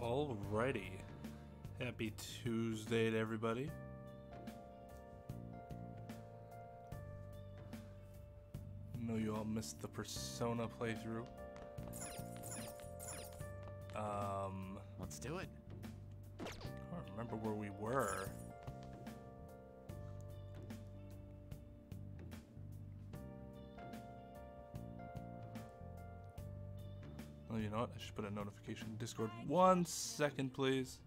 Alrighty. Happy Tuesday to everybody. I know you all missed the Persona playthrough. Let's do it. I don't remember where we were. Oh, you know what? I should put a notification in Discord. 1 second, please.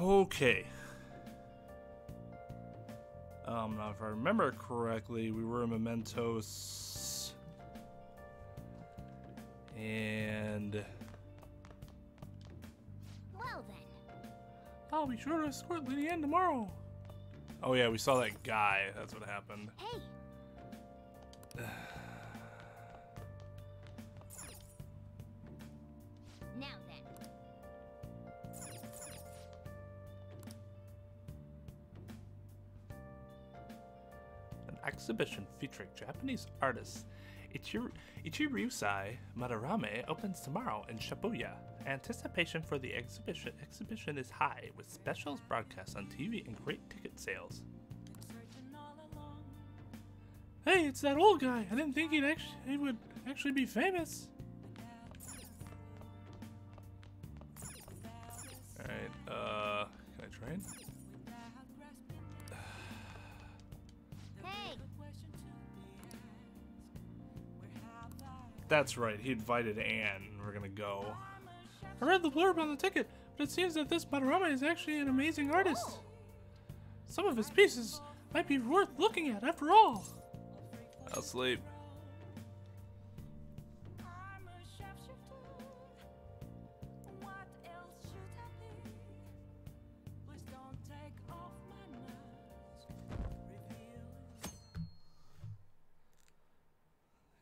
Okay. Now if I remember correctly, we were in Mementos. And Well then. I'll be sure to escort Lady Ann tomorrow. Oh yeah, we saw that guy. That's what happened. Hey. Now then. An exhibition featuring Japanese artists Ichiryusai Madarame opens tomorrow in Shibuya. Anticipation for the exhibition is high, with specials broadcast on TV and great ticket sales. Hey, it's that old guy. I didn't think he would actually be famous. Alright, can I train? Hey. That's right, he invited Anne. We're gonna go. I read the blurb on the ticket, but it seems that this Madarame is actually an amazing artist. Some of his pieces might be worth looking at after all. I'll sleep.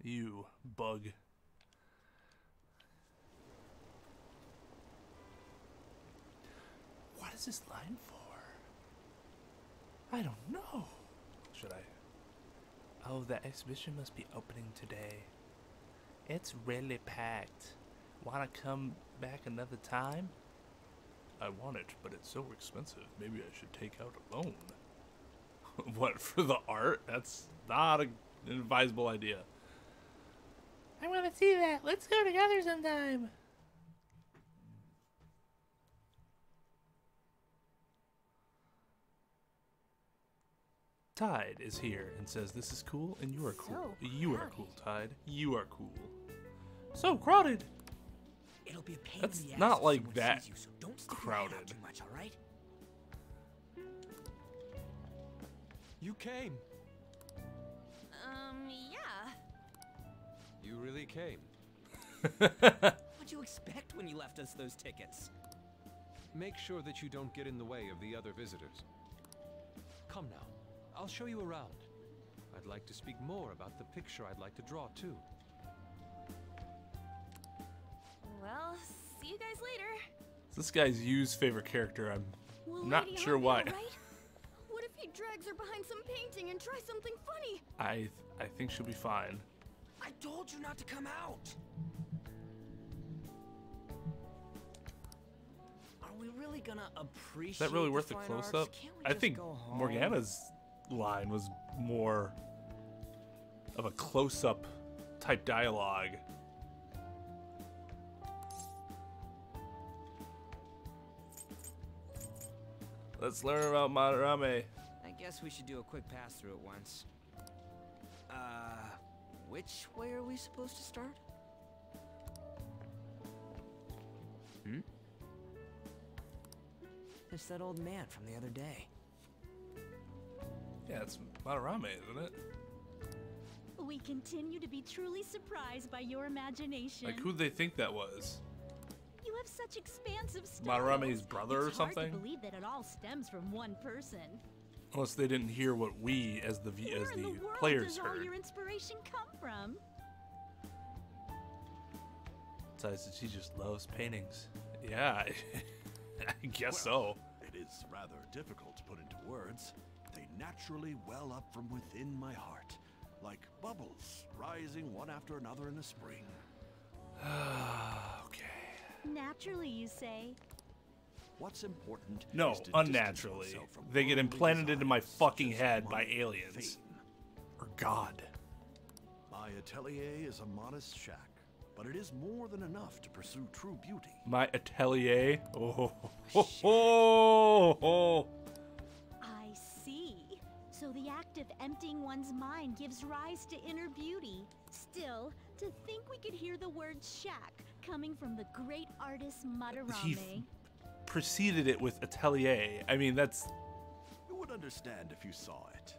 You bug. What is this line for? I don't know. Should I? Oh, the exhibition must be opening today. It's really packed. Wanna come back another time? I want it, but it's so expensive. Maybe I should take out a loan. What, for the art? That's not an advisable idea. I want to see that. Let's go together sometime. Tide is here and says this is cool and you are cool. So You are crowded. cool, Tide. You are cool. So crowded. It'll be a pain That's in the ass not if like someone that sees you, so don't stick your head out crowded. too much, all right? You came. Yeah. You really came. What'd you expect when you left us those tickets? Make sure that you don't get in the way of the other visitors. Come now. I'll show you around. I'd like to speak more about the picture I'd like to draw too. Well, see you guys later. This guy's Yu's favorite character. I'm Will not Lady sure Ann be why. alright? What if he drags her behind some painting and tries something funny? I think she'll be fine. I told you not to come out. Are we really gonna appreciate Is that really worth the a fine close arts? up? Can't we I just think go home? Morgana's line was more of a close up type dialogue. Let's learn about Madarame. guess we should do a quick pass through it once. Which way are we supposed to start? Hmm? It's that old man from the other day. Yeah, it's Madarame, isn't it? We continue to be truly surprised by your imagination. Like, who'd they think that was? You have such expansive styles. Madarame's brother or It's hard something? to believe that it all stems from one person. Unless they didn't hear what we, as the Where in the world players, does all heard. your inspiration come from? Besides that she just loves paintings. Yeah, I guess so. It is rather difficult to put into words. They naturally well up from within my heart, like bubbles rising one after another in a spring. Okay. Naturally, you say. What's important No, is to unnaturally. distance oneself from They get worldly implanted into my desires fucking such as head by money, aliens. fame. Or God. My atelier is a modest shack, but it is more than enough to pursue true beauty. My atelier. Oh, ho, ho, ho. I see. So the act of emptying one's mind gives rise to inner beauty. Still, to think we could hear the word shack coming from the great artist Madarame. Preceded it with atelier. I mean, that's... You would understand if you saw it.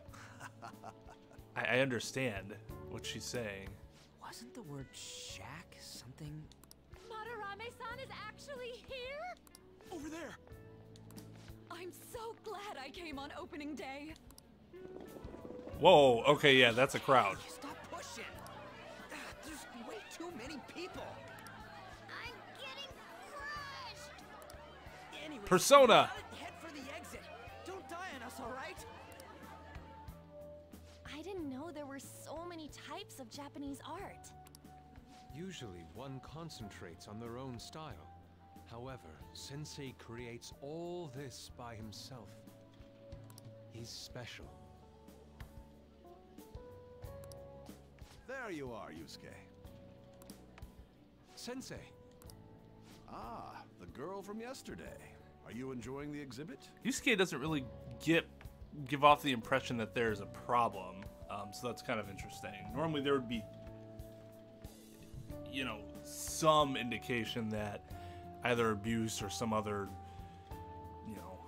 I understand what she's saying. Wasn't the word shack something? Madarame-san is actually here? Over there! I'm so glad I came on opening day. Whoa, okay, yeah, that's a crowd. Stop pushing! There's way too many people! I'm getting crushed. Anyway, Persona! head for the exit. Don't die on us, alright? I didn't know there were so many types of Japanese art. Usually one concentrates on their own style. However, Sensei creates all this by himself. He's special. There you are, Yusuke. Sensei, Ah, the girl from yesterday. Are you enjoying the exhibit? Yusuke doesn't really give off the impression that there's a problem, so that's kind of interesting. Normally there would be, you know, some indication that either abuse or some other, you know,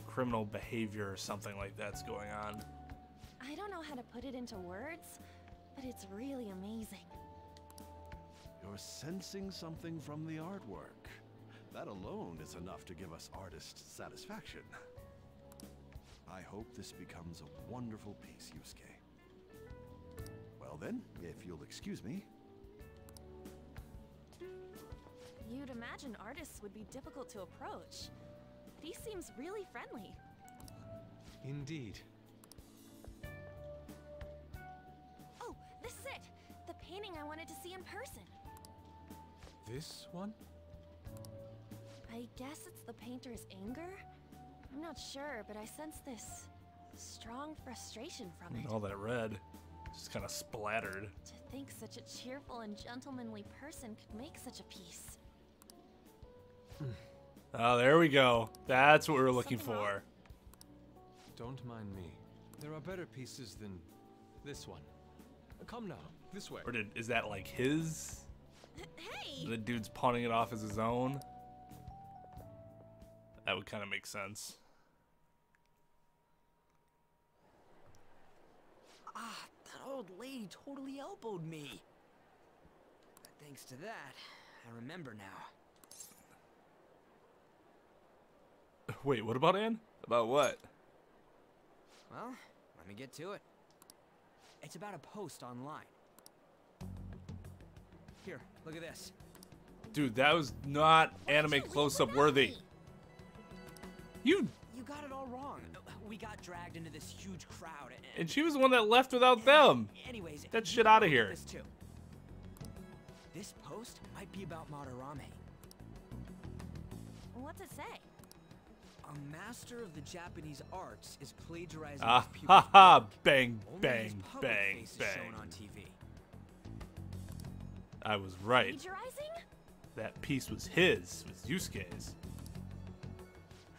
criminal behavior or something like that's going on. I don't know how to put it into words, but it's really amazing. You're sensing something from the artwork. That alone is enough to give us artist satisfaction. I hope this becomes a wonderful piece, Yusuke. Well then, if you'll excuse me. You'd imagine artists would be difficult to approach, but he seems really friendly. indeed. Oh, this is it! The painting I wanted to see in person. This one? I guess it's the painter's anger? I'm not sure, but I sense this strong frustration from it. All that red just kind of splattered. To think such a cheerful and gentlemanly person could make such a piece. Oh, there we go. That's what we were looking Something wrong? for. Don't mind me. There are better pieces than this one. Come now, this way. Or is that like his? Hey! The dude's pawning it off as his own? That would kind of make sense. Ah, that old lady totally elbowed me. But thanks to that, I remember now. Wait, what about Anne? About what? Well, let me get to it. It's about a post online. Here, look at this. Dude, that was not anime close-up worthy. You... You got it all wrong. We got dragged into this huge crowd And she was the one that left without them. Anyways, Get that you shit gotta outta look at here. This, too. This post might be about Madarame. What's it say? A master of the Japanese arts is plagiarizing Ah, his pupils' ha ha, work. bang, Only his bang, public bang, face is bang. shown on TV. I was right. Plagiarizing? That piece was his, was Yusuke's.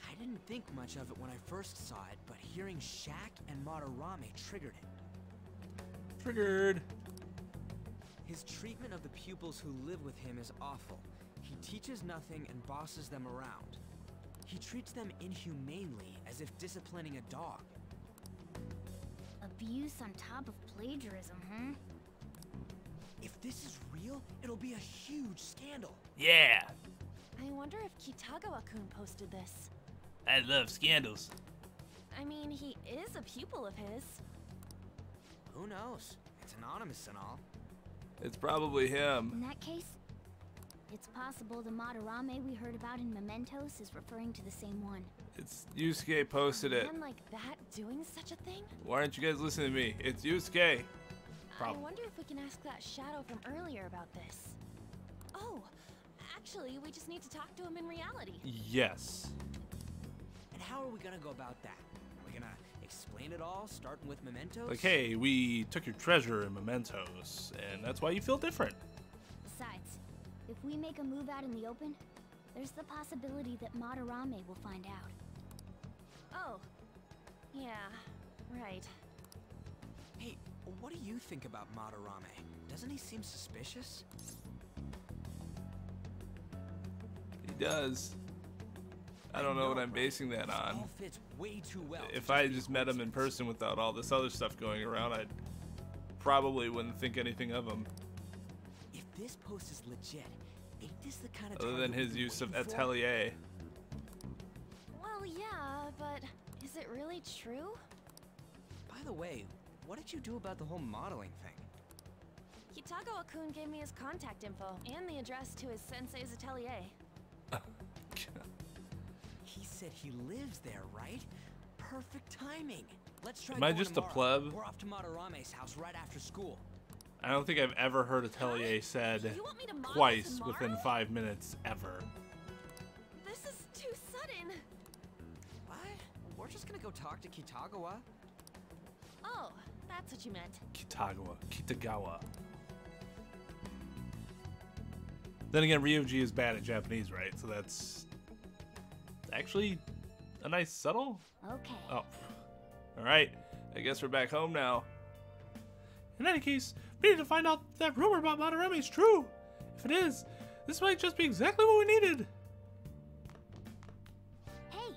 How I didn't think much of it when I first saw it, but hearing Shaq and Madarame triggered it. Triggered. His treatment of the pupils who live with him is awful. He teaches nothing and bosses them around. He treats them inhumanely, as if disciplining a dog. Abuse on top of plagiarism, huh? If this is real, it'll be a huge scandal. Yeah. I wonder if Kitagawa-kun posted this. I love scandals. I mean, he is a pupil of his. Who knows? It's anonymous and all. It's probably him. In that case, it's possible the Madarame we heard about in Mementos is referring to the same one. It's Yusuke posted it. A man like that doing such a thing? Why aren't you guys listening to me? It's Yusuke. I wonder if we can ask that shadow from earlier about this. Oh, actually, we just need to talk to him in reality. Yes. And how are we gonna go about that? Are we gonna explain it all, starting with Mementos? Like, hey, we took your treasure in Mementos, and that's why you feel different. Besides, if we make a move out in the open, there's the possibility that Madarame will find out. Oh, yeah, right. Hey, what do you think about Madarame? Doesn't he seem suspicious? He does. I don't know what I'm basing that on. All fits way too well. If I just met him in person without all this other stuff going around, I probably wouldn't think anything of him. If this post is legit, ain't this the kind of Other than his use of atelier. Well, yeah, but is it really true? By the way, what did you do about the whole modeling thing? Kitagawa-kun gave me his contact info and the address to his sensei's atelier. He said he lives there, right? Perfect timing. Let's try. Am I going just a tomorrow. pleb? We're off to Madarame's house right after school. I don't think I've ever heard atelier said You want me to model twice tomorrow? within 5 minutes ever. This is too sudden. What? We're just gonna go talk to Kitagawa. Oh, that's what you meant. Kitagawa. Then again, Ryoji is bad at Japanese, right? So that's actually a nice subtle. Okay. Oh, all right. I guess we're back home now. In any case, we need to find out if that rumor about Madarame is true. If it is, this might just be exactly what we needed. Hey,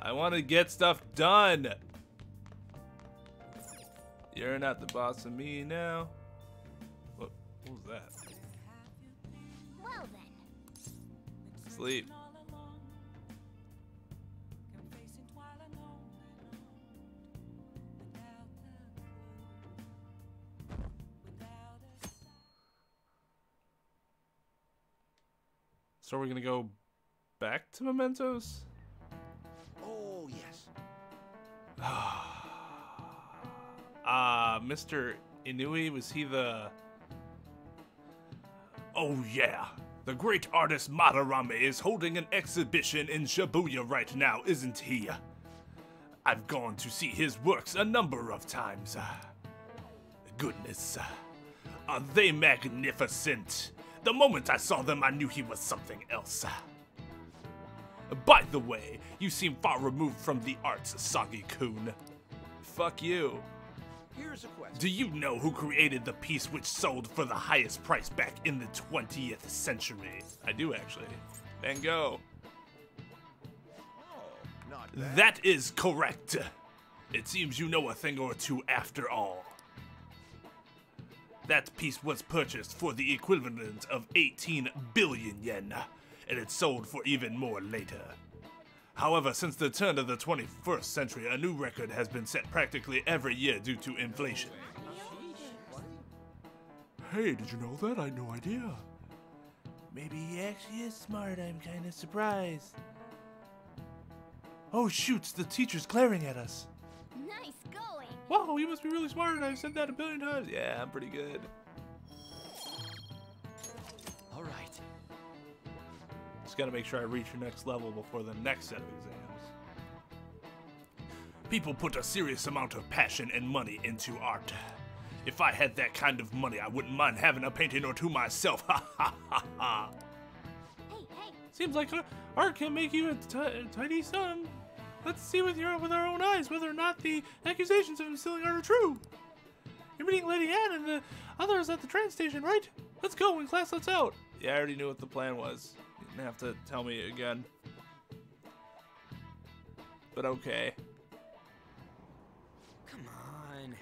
I want to get stuff done. You're not the boss of me now. What was that? well then. Sleep. So we're gonna go back to Mementos? Oh, yes. Mr. Inui, was he the... Oh yeah, the great artist Madarame is holding an exhibition in Shibuya right now, isn't he? I've gone to see his works a number of times. Goodness, are they magnificent? The moment I saw them, I knew he was something else. By the way, you seem far removed from the arts, Sagi-kun. Fuck you. Here's a question. Do you know who created the piece which sold for the highest price back in the 20th century? I do, actually. Van Gogh. Oh, not bad. That is correct. It seems you know a thing or two after all. That piece was purchased for the equivalent of 18 billion yen, and it sold for even more later. However, since the turn of the 21st century, a new record has been set practically every year due to inflation. Hey, did you know that? I had no idea. Maybe he actually is smart. I'm kind of surprised. Oh shoot, the teacher's glaring at us. Nice going. Wow, you must be really smart, and I've said that a billion times. Yeah, I'm pretty good. All right. Just gotta make sure I reach your next level before the next set of exams. People put a serious amount of passion and money into art. If I had that kind of money, I wouldn't mind having a painting or two myself. Ha ha ha ha. Hey, hey. Seems like art can make you a tidy son. Let's see with our own eyes whether or not the accusations of him stealing art are true. You're meeting Lady Anne and the others at the train station, right? Let's go when class lets out. Yeah, I already knew what the plan was. You didn't have to tell me again. But okay. Come on.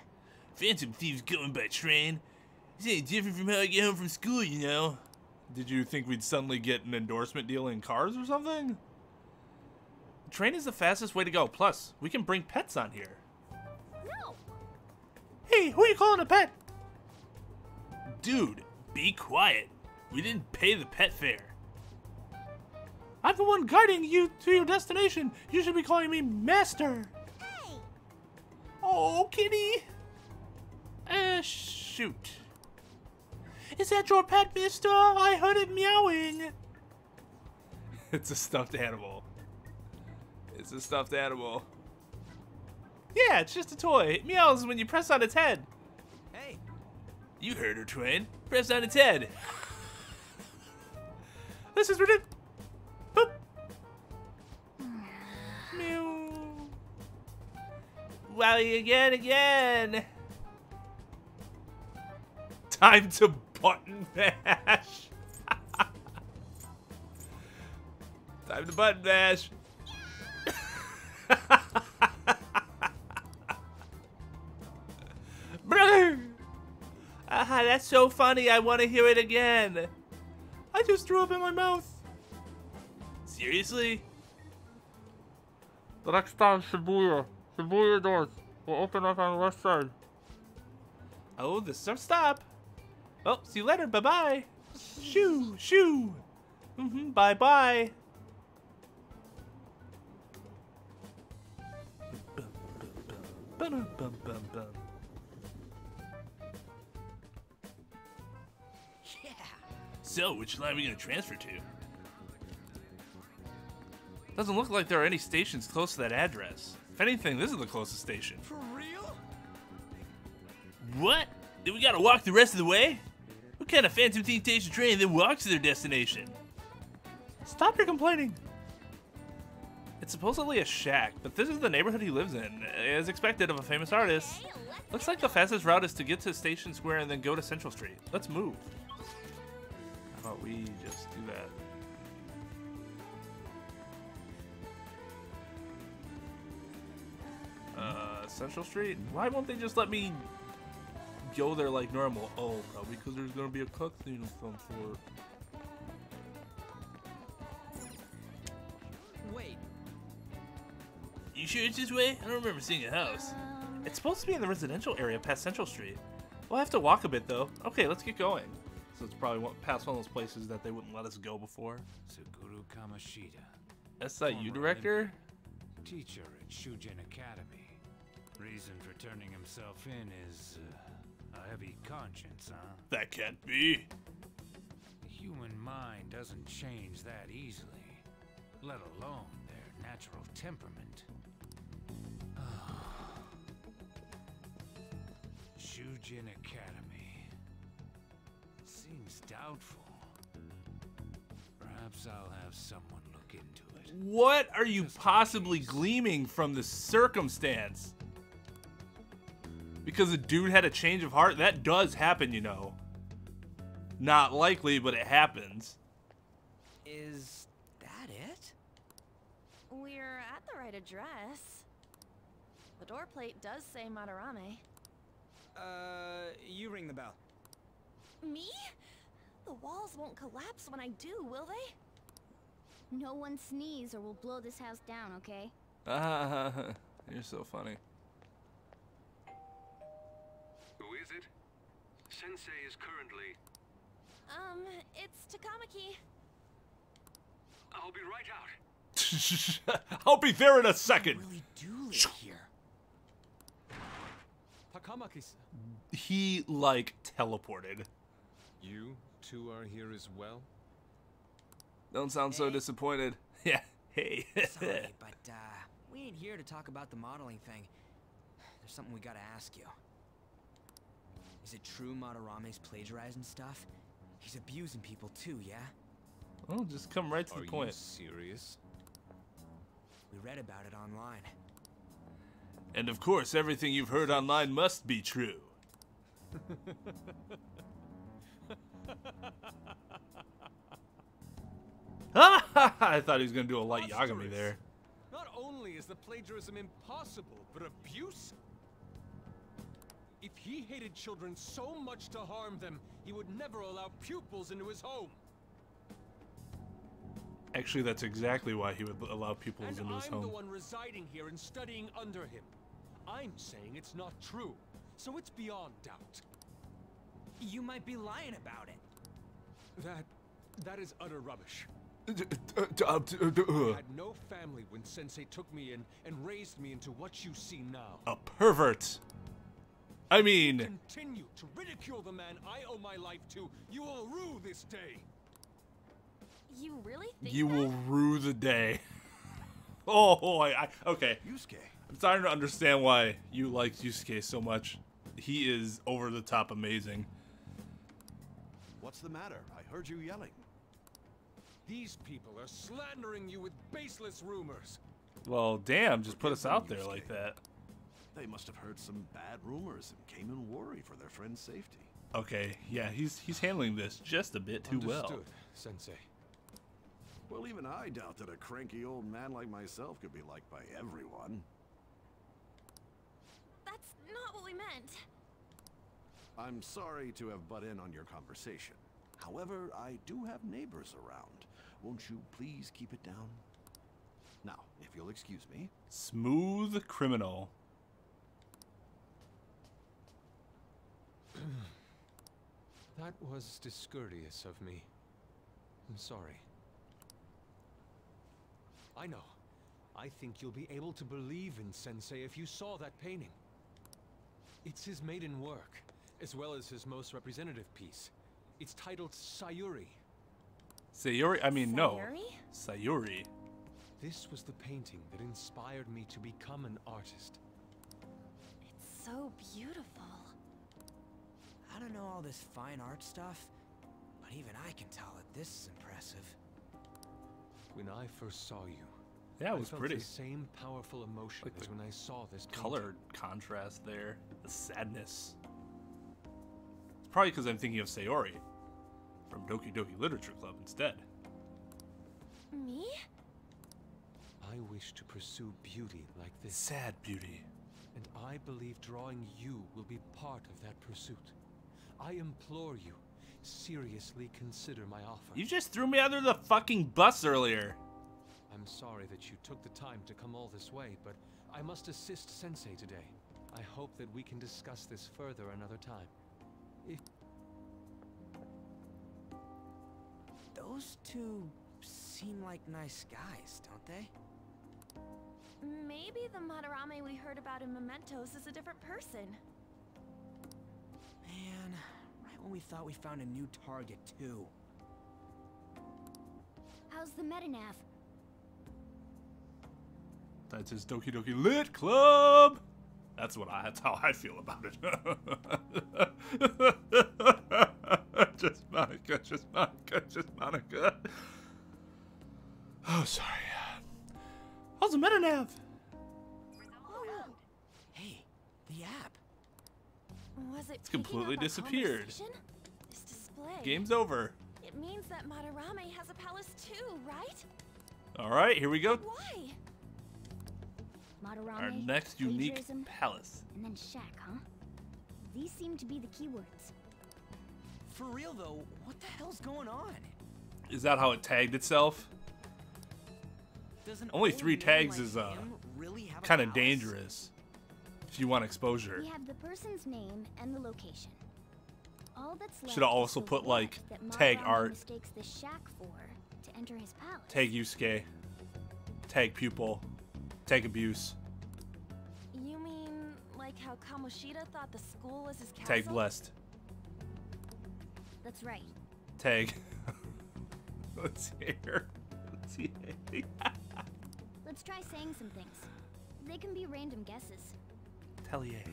Phantom thieves going by train. This ain't different from how I get home from school, you know. Did you think we'd suddenly get an endorsement deal in cars or something? The train is the fastest way to go. Plus, we can bring pets on here. No! Hey, who are you calling a pet? Dude, be quiet. We didn't pay the pet fare. I'm the one guiding you to your destination. You should be calling me Master. Hey! Oh, kitty. Shoot. Is that your pet, mister? I heard it meowing. It's a stuffed animal. It's a stuffed animal. Yeah, it's just a toy. It meows when you press on its head. Hey. You heard her, Twain. Press on its head. This is ridiculous. Boop. Meow. Wowie again. Time to button mash. Time to button mash. Brother! That's so funny. I want to hear it again. I just threw up in my mouth. Seriously? The next time, Shibuya doors will open up on the left side. Oh, this is our stop. Oh, see you later. Bye-bye. Shoo. Bye-bye. Yeah. So, which line are we going to transfer to? Doesn't look like there are any stations close to that address. If anything, this is the closest station. For real? What? Then we gotta walk the rest of the way? What kind of Phantom Thief takes a train and then walks to their destination? Stop your complaining. It's supposedly a shack, but this is the neighborhood he lives in, as expected of a famous artist. Looks like the fastest route is to get to Station Square and then go to Central Street. Let's move. How about we just do that? Central Street? Why won't they just let me go there like normal? Oh, probably because there's gonna be a cutscene of some sort. Wait. You sure it's this way? I don't remember seeing a house. It's supposed to be in the residential area past Central Street. We'll have to walk a bit though. Okay, let's get going. So it's probably past one of those places that they wouldn't let us go before. Suguru Kamashita. That's that you, director? Teacher at Shujin Academy. Reason for turning himself in is a heavy conscience, huh? That can't be. The human mind doesn't change that easily, let alone their natural temperament. Shujin Academy. Seems doubtful. Perhaps I'll have someone look into it. What are you possibly gleaming from this circumstance? Because a dude had a change of heart? That does happen, you know. Not likely, but it happens. Is that it? We're at the right address. The door plate does say Madarame. You ring the bell. Me? The walls won't collapse when I do, will they? No one sneeze or we'll blow this house down, okay? You're so funny. Who is it? Sensei is currently... It's Takamaki. I'll be right out. I'll be there in a second. Really do live here. Takamaki-san. He, like, teleported. You two are here as well? Don't sound so disappointed. Yeah, hey. Sorry, but we ain't here to talk about the modeling thing. There's something we gotta ask you. Is it true Madarame's plagiarizing stuff? He's abusing people too, yeah? Well, just come right to the Are you point. serious? We read about it online. And of course, everything you've heard online must be true. I thought he was gonna do a light Yagami Monstrous. there. Not only is the plagiarism impossible, but abuse? If he hated children so much to harm them, he would never allow pupils into his home. Actually, that's exactly why he would allow pupils And into his I'm home. the one residing here and studying under him. I'm saying it's not true, so it's beyond doubt. You might be lying about it. That is utter rubbish. Uh. I had no family when Sensei took me in and raised me into what you see now. A pervert. I mean, Continue to ridicule the man I owe my life to. You will rue this day. You really think you that? will rue the day. Oh, okay. Yusuke, I'm starting to understand why you like Yusuke so much. He is over the top amazing. what's the matter? I heard you yelling. These people are slandering you with baseless rumors. Well, damn, just put us out there like that. They must have heard some bad rumors and came in worry for their friend's safety. Okay, yeah, he's handling this just a bit too well. Understood, Sensei. Well, even I doubt that a cranky old man like myself could be liked by everyone. That's not what we meant. I'm sorry to have butt in on your conversation. However, I do have neighbors around. Won't you please keep it down? Now, if you'll excuse me. Smooth criminal. That was discourteous of me. I'm sorry. I know. I think you'll be able to believe in Sensei if you saw that painting. It's his maiden work, as well as his most representative piece. It's titled Sayuri. Sayuri? I mean, no. Sayuri? Sayuri. This was the painting that inspired me to become an artist. It's so beautiful. I don't know all this fine art stuff, but even I can tell that this is impressive. When I first saw you, Yeah, it was I felt pretty. the same powerful emotion Like as the when I saw this painting. Color contrast there. The sadness. It's probably because I'm thinking of Sayori from Doki Doki Literature Club instead. Me? I wish to pursue beauty like this, Sad beauty. and I believe drawing you will be part of that pursuit. I implore you, seriously consider my offer. You just threw me under the fucking bus earlier. I'm sorry that you took the time to come all this way, but I must assist Sensei today. I hope that we can discuss this further another time. If Those two seem like nice guys, don't they? Maybe the Madarame we heard about in Mementos is a different person. Man, right when we thought we found a new target, too. How's the metanav? That's his Doki Doki Lit Club. That's how I feel about it. Just Monica, just Monica, just Monica. Oh, sorry. How's the metanav? Hey, the app. Was it It's completely picking up our disappeared. conversation? This display. Game's over. It means that Madarame has a palace too, right? All right, here we go. Why? Madarame, Our next unique plagiarism, palace. and then shack, huh? These seem to be the keywords. For real, though, what the hell's going on? Is that how it tagged itself? Does an Only old 3 man tags like is him really have a kind of palace? dangerous if you want exposure. We have the person's name and the location. All that's left Shoulda is also the put, web like, that tag Madarame art. mistakes the shack for to enter his palace. Tag Yusuke. Tag pupil. Tag abuse. You mean like how Kamoshida thought the school was his castle? Tag blessed. That's right. Tag. Let's hear. Let's see. Let's try saying some things. They can be random guesses. Tellier.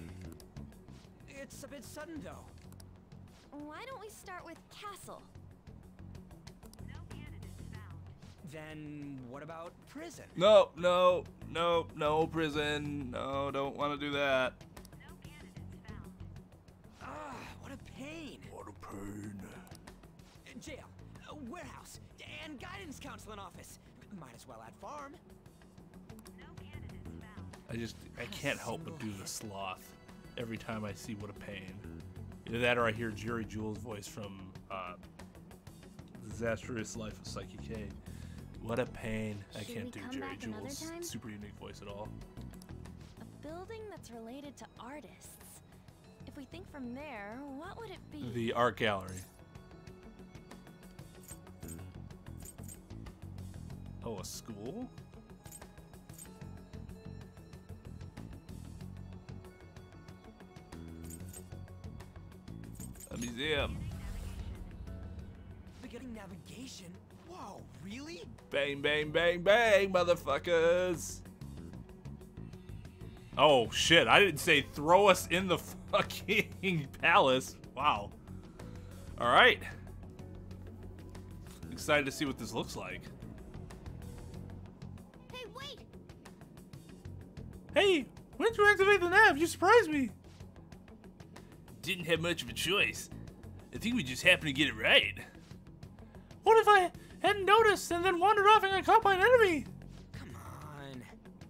It's a bit sudden, though. Why don't we start with castle? Then what about prison? No, no, no, no, prison. No, don't want to do that. Ah, what a pain. What a pain. Jail, warehouse, and guidance counseling office. Might as well add farm. I can't help but do the sloth every time I see What a Pain. Either that or I hear Jerry Jewell's voice from Disastrous Life of Psyche K. What a pain. I Should can't we do come Jerry back another Jewell's time? super unique voice at all. A building that's related to artists. If we think from there, what would it be? The art gallery. Oh, a school? A museum. Beginning navigation? Whoa, really? Bang, bang, bang, bang, motherfuckers. Oh, shit. I didn't say throw us in the fucking palace. Wow. All right. Excited to see what this looks like. Hey, wait! Hey, when did you activate the nav? You surprised me. Didn't have much of a choice. I think we just happened to get it right. What if I hadn't noticed and then wandered off and got caught by an enemy? Come on.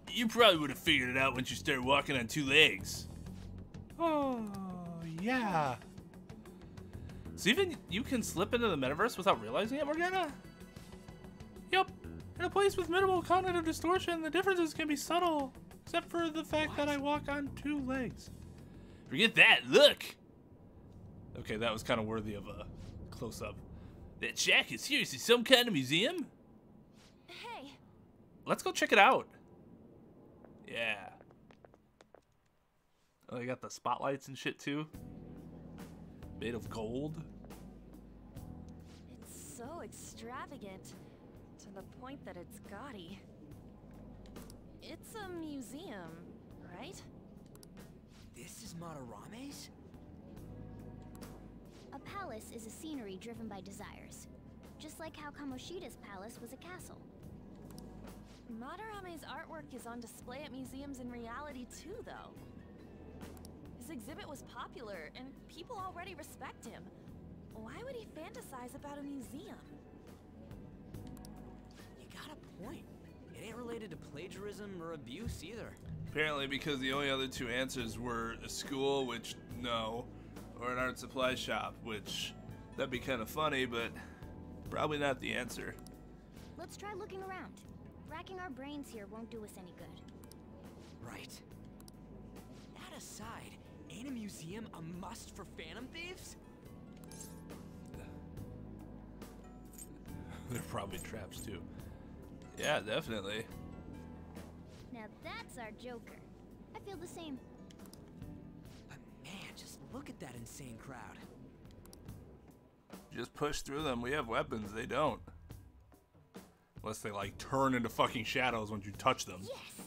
You probably would have figured it out once you started walking on 2 legs. Oh, yeah. So even you can slip into the metaverse without realizing it, Morgana? Yep. In a place with minimal cognitive distortion, the differences can be subtle. Except for the fact that I walk on 2 legs. Forget that, look! Okay, that was kind of worthy of a close-up. That shack is seriously some kind of museum? Hey, Let's go check it out. Yeah. Oh, they got the spotlights and shit too. Made of gold. it's so extravagant. To the point that it's gaudy. It's a museum, right? This is Madarame's? A palace is a scenery driven by desires. Just like how Kamoshida's palace was a castle. Madarame's artwork is on display at museums in reality too, though. His exhibit was popular, and people already respect him. Why would he fantasize about a museum? You got a point. It ain't related to plagiarism or abuse either. Apparently because the only other 2 answers were a school, which no, or an art supply shop, which that'd be kind of funny, but probably not the answer. Let's try looking around. Racking our brains here won't do us any good. Right. That aside, ain't a museum a must for Phantom Thieves? They're probably traps too. Yeah, definitely. Now that's our Joker. I feel the same. But man, just look at that insane crowd. Just push through them. We have weapons. They don't. Unless they like turn into fucking shadows when you touch them. Yes!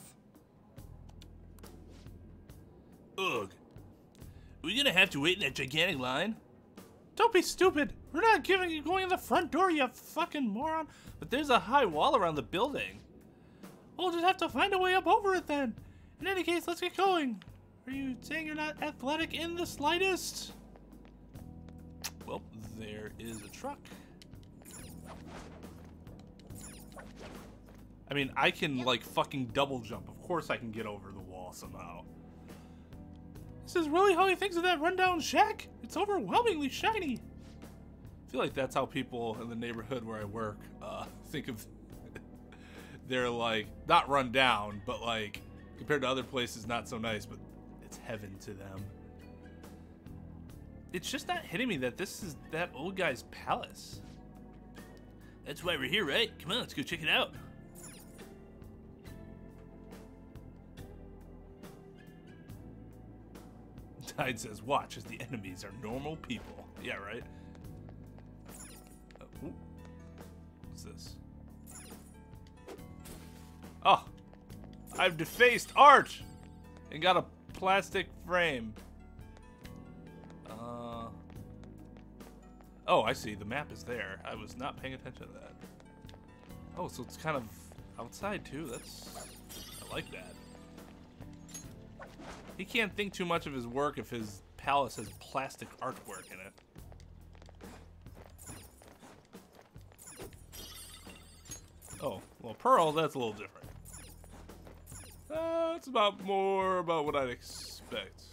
Ugh. Are we gonna have to wait in that gigantic line? Don't be stupid. We're not going in the front door, you fucking moron. But there's a high wall around the building. We'll just have to find a way up over it then. In any case, let's get going. Are you saying you're not athletic in the slightest? Well, there is a truck. I mean, I can like fucking double jump. Of course I can get over the wall somehow. This is really how he thinks of that rundown shack? It's overwhelmingly shiny. I feel like that's how people in the neighborhood where I work think of they're like, not run down, but like, compared to other places, not so nice, but it's heaven to them. It's just not hitting me that this is that old guy's palace. That's why we're here, right? Come on, let's go check it out. Tide says, watch as the enemies are normal people. Yeah, right? Ooh. What's this? Oh! I've defaced art! And got a plastic frame. Oh, I see. The map is there. I was not paying attention to that. Oh, so it's kind of outside too. I like that. He can't think too much of his work if his palace has plastic artwork in it. Oh, well, Pearl, that's a little different. It's more about what I'd expect.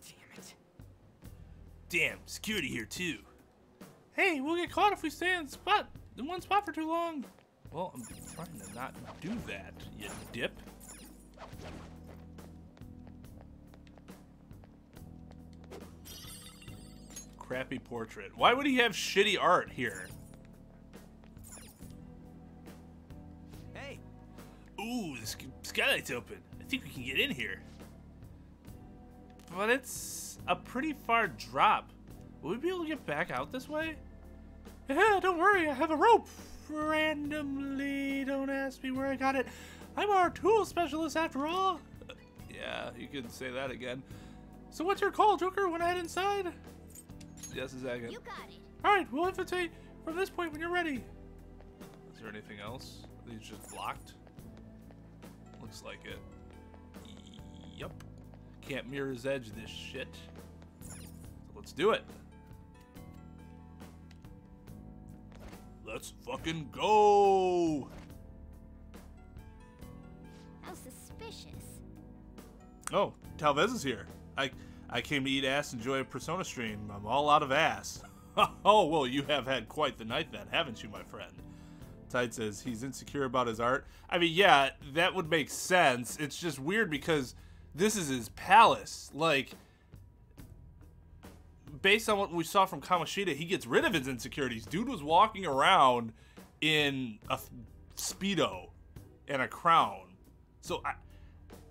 Damn it. Damn, security here too. Hey, we'll get caught if we stay in one spot for too long. Well, I'm trying to not do that, you dip. Crappy portrait. Why would he have shitty art here? Hey. Ooh, the skylight's open. I think we can get in here. But it's a pretty far drop. Will we be able to get back out this way? Yeah, don't worry, I have a rope. Randomly, don't ask me where I got it. I'm our tool specialist after all. Yeah, you could say that again. So what's your call, Joker, when I head inside? Yes, a second. You got it. Alright, we'll infiltrate from this point when you're ready. Is there anything else? Are these just blocked? Looks like it. Yup. Can't mirror's edge this shit. So let's do it. Let's fucking go! How suspicious. Oh, Talvez is here. I came to eat ass and enjoy a Persona stream. I'm all out of ass. Oh, well, you have had quite the night then, haven't you, my friend? Tide says he's insecure about his art. I mean, yeah, that would make sense. It's just weird because this is his palace. Like, based on what we saw from Kamoshida, he gets rid of his insecurities. Dude was walking around in a Speedo and a crown. So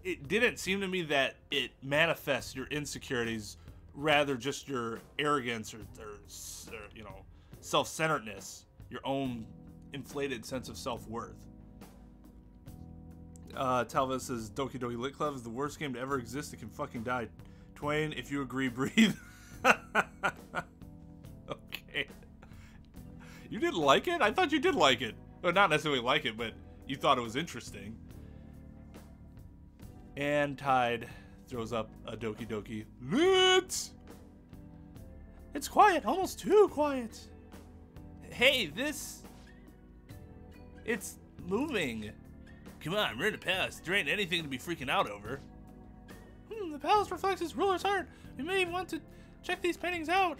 it didn't seem to me that it manifests your insecurities, rather just your arrogance or you know, self-centeredness, your own inflated sense of self-worth. Talvez says Doki Doki Lit Club is the worst game to ever exist. It can fucking die. Twain, if you agree, breathe. Okay. You didn't like it? I thought you did like it. Well, not necessarily like it, but you thought it was interesting. And Tide throws up a Doki Doki Lit! It's quiet, almost too quiet. Hey, this... It's moving. Come on, we're in a palace. There ain't anything to be freaking out over. The palace reflects its ruler's heart. We may want to check these paintings out.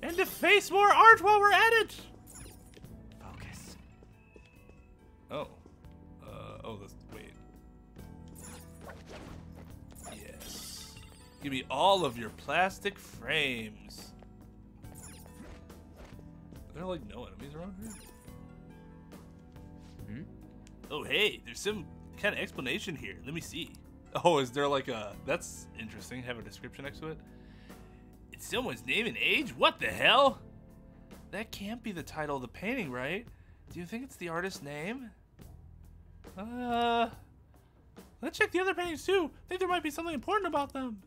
And deface more art while we're at it! Focus. Oh. Wait. Yes. Give me all of your plastic frames. Are there like no enemies around here? Hmm? Oh, hey, there's some kind of explanation here. Let me see. Oh, is there like a... That's interesting. Have a description next to it. It's someone's name and age? What the hell? That can't be the title of the painting, right? Do you think it's the artist's name? Let's check the other paintings too. I think there might be something important about them.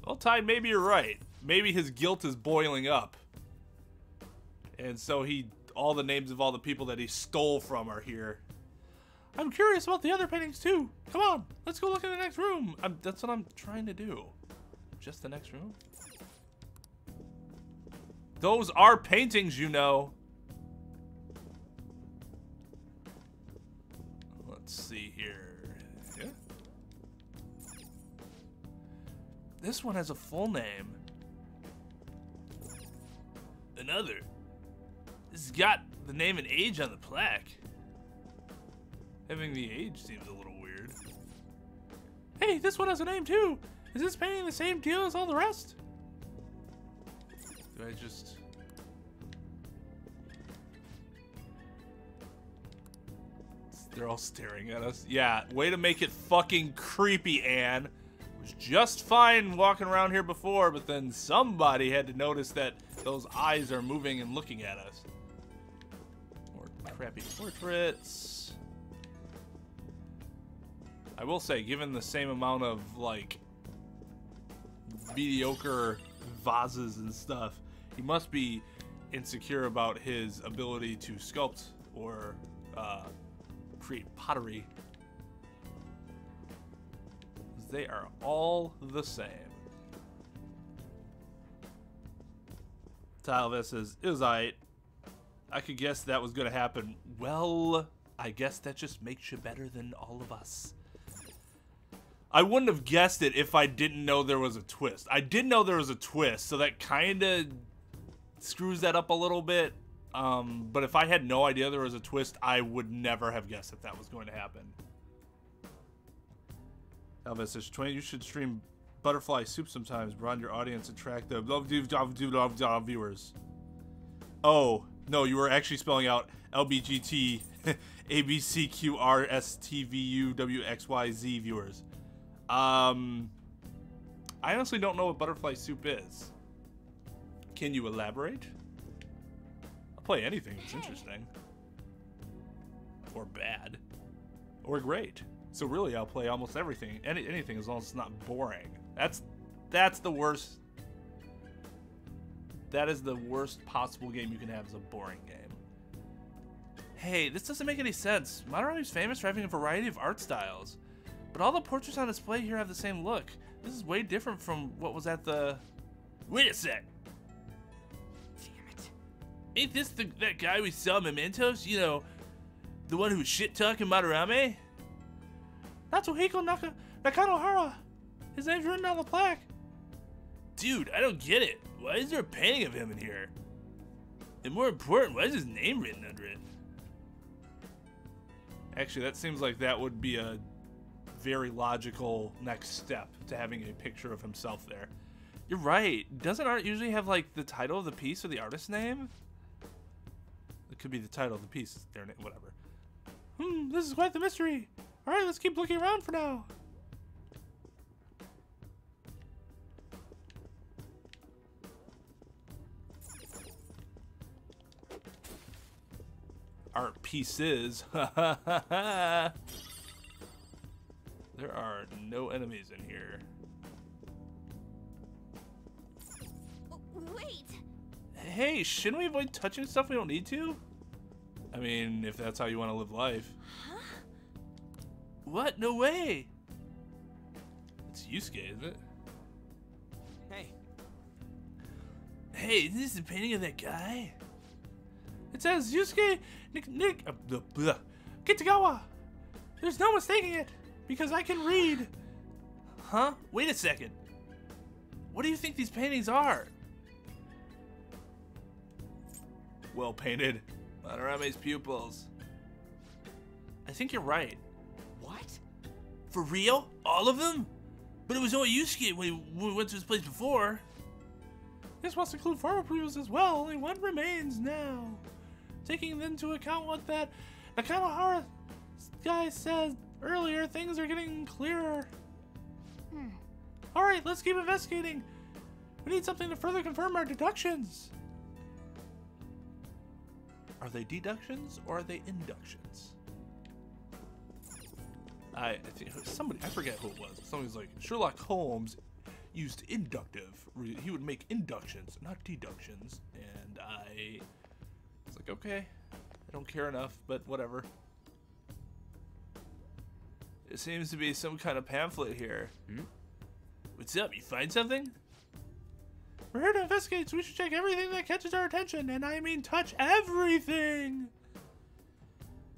Well, Tide, maybe you're right. Maybe his guilt is boiling up. And so all the names of all the people that he stole from are here. I'm curious about the other paintings too. Come on, let's go look in the next room. That's what I'm trying to do. Just the next room? Those are paintings, you know. Let's see here. Yeah. This one has a full name. Another. This has got the name and age on the plaque. Having the age seems a little weird. Hey, this one has a name too. Is this painting the same deal as all the rest? Do I just... They're all staring at us. Yeah, way to make it fucking creepy, Anne. Was just fine walking around here before, but then somebody had to notice that those eyes are moving and looking at us. More crappy portraits. I will say, given the same amount of, like, mediocre vases and stuff. He must be insecure about his ability to sculpt or create pottery. They are all the same. Talvis says, it was alright. I could guess that was going to happen. Well, I guess that just makes you better than all of us. I wouldn't have guessed it if I didn't know there was a twist. I did know there was a twist, so that kind of screws that up a little bit. But if I had no idea there was a twist, I would never have guessed that was going to happen. Elvis says, Twain, you should stream Butterfly Soup sometimes. Broaden your audience, attract the viewers. Oh, no, you were actually spelling out LBGT ABCQRSTVUWXYZ viewers. I honestly don't know what Butterfly Soup is. Can you elaborate? I'll play anything that's interesting. Or bad. Or great. So really, I'll play almost everything, anything, as long as it's not boring. That's the worst. That is the worst possible game you can have, is a boring game. Hey, this doesn't make any sense. Madarame is famous for having a variety of art styles, but all the portraits on display here have the same look. This is way different from what was at the... Wait a sec. Damn it. Ain't this that guy we saw in Mementos? You know, the one who was shit-talking Madarame? Natsuhiko Nakanohara. His name's written on the plaque. Dude, I don't get it. Why is there a painting of him in here? And more important, why is his name written under it? Actually, that seems like that would be a very logical next step to having a picture of himself there. You're right. Doesn't art usually have, like, the title of the piece or the artist's name? It could be the title of the piece, their name, whatever. This is quite the mystery. Alright, let's keep looking around for now. Art pieces. There are no enemies in here. Wait! Hey, shouldn't we avoid touching stuff we don't need to? I mean, if that's how you want to live life. Huh? What? No way! It's Yusuke, isn't it? Hey. Hey, isn't this a painting of that guy? It says Yusuke Kitagawa. There's no mistaking it, because I can read. Huh? Wait a second. What do you think these paintings are? Well painted. Madarame's pupils. I think you're right. What? For real? All of them? But it was only Yusuke when we went to his place before. This must include former pupils as well. Only one remains now. Taking into account what that Nakanohara guy said earlier, things are getting clearer. Alright, let's keep investigating. We need something to further confirm our deductions. Are they deductions or are they inductions? I think somebody, I forget who it was. Somebody's like, Sherlock Holmes used inductive. He would make inductions, not deductions. And I was like, okay, I don't care enough, but whatever. It seems to be some kind of pamphlet here. What's up? You find something? We're here to investigate, so we should check everything that catches our attention, and I mean touch everything!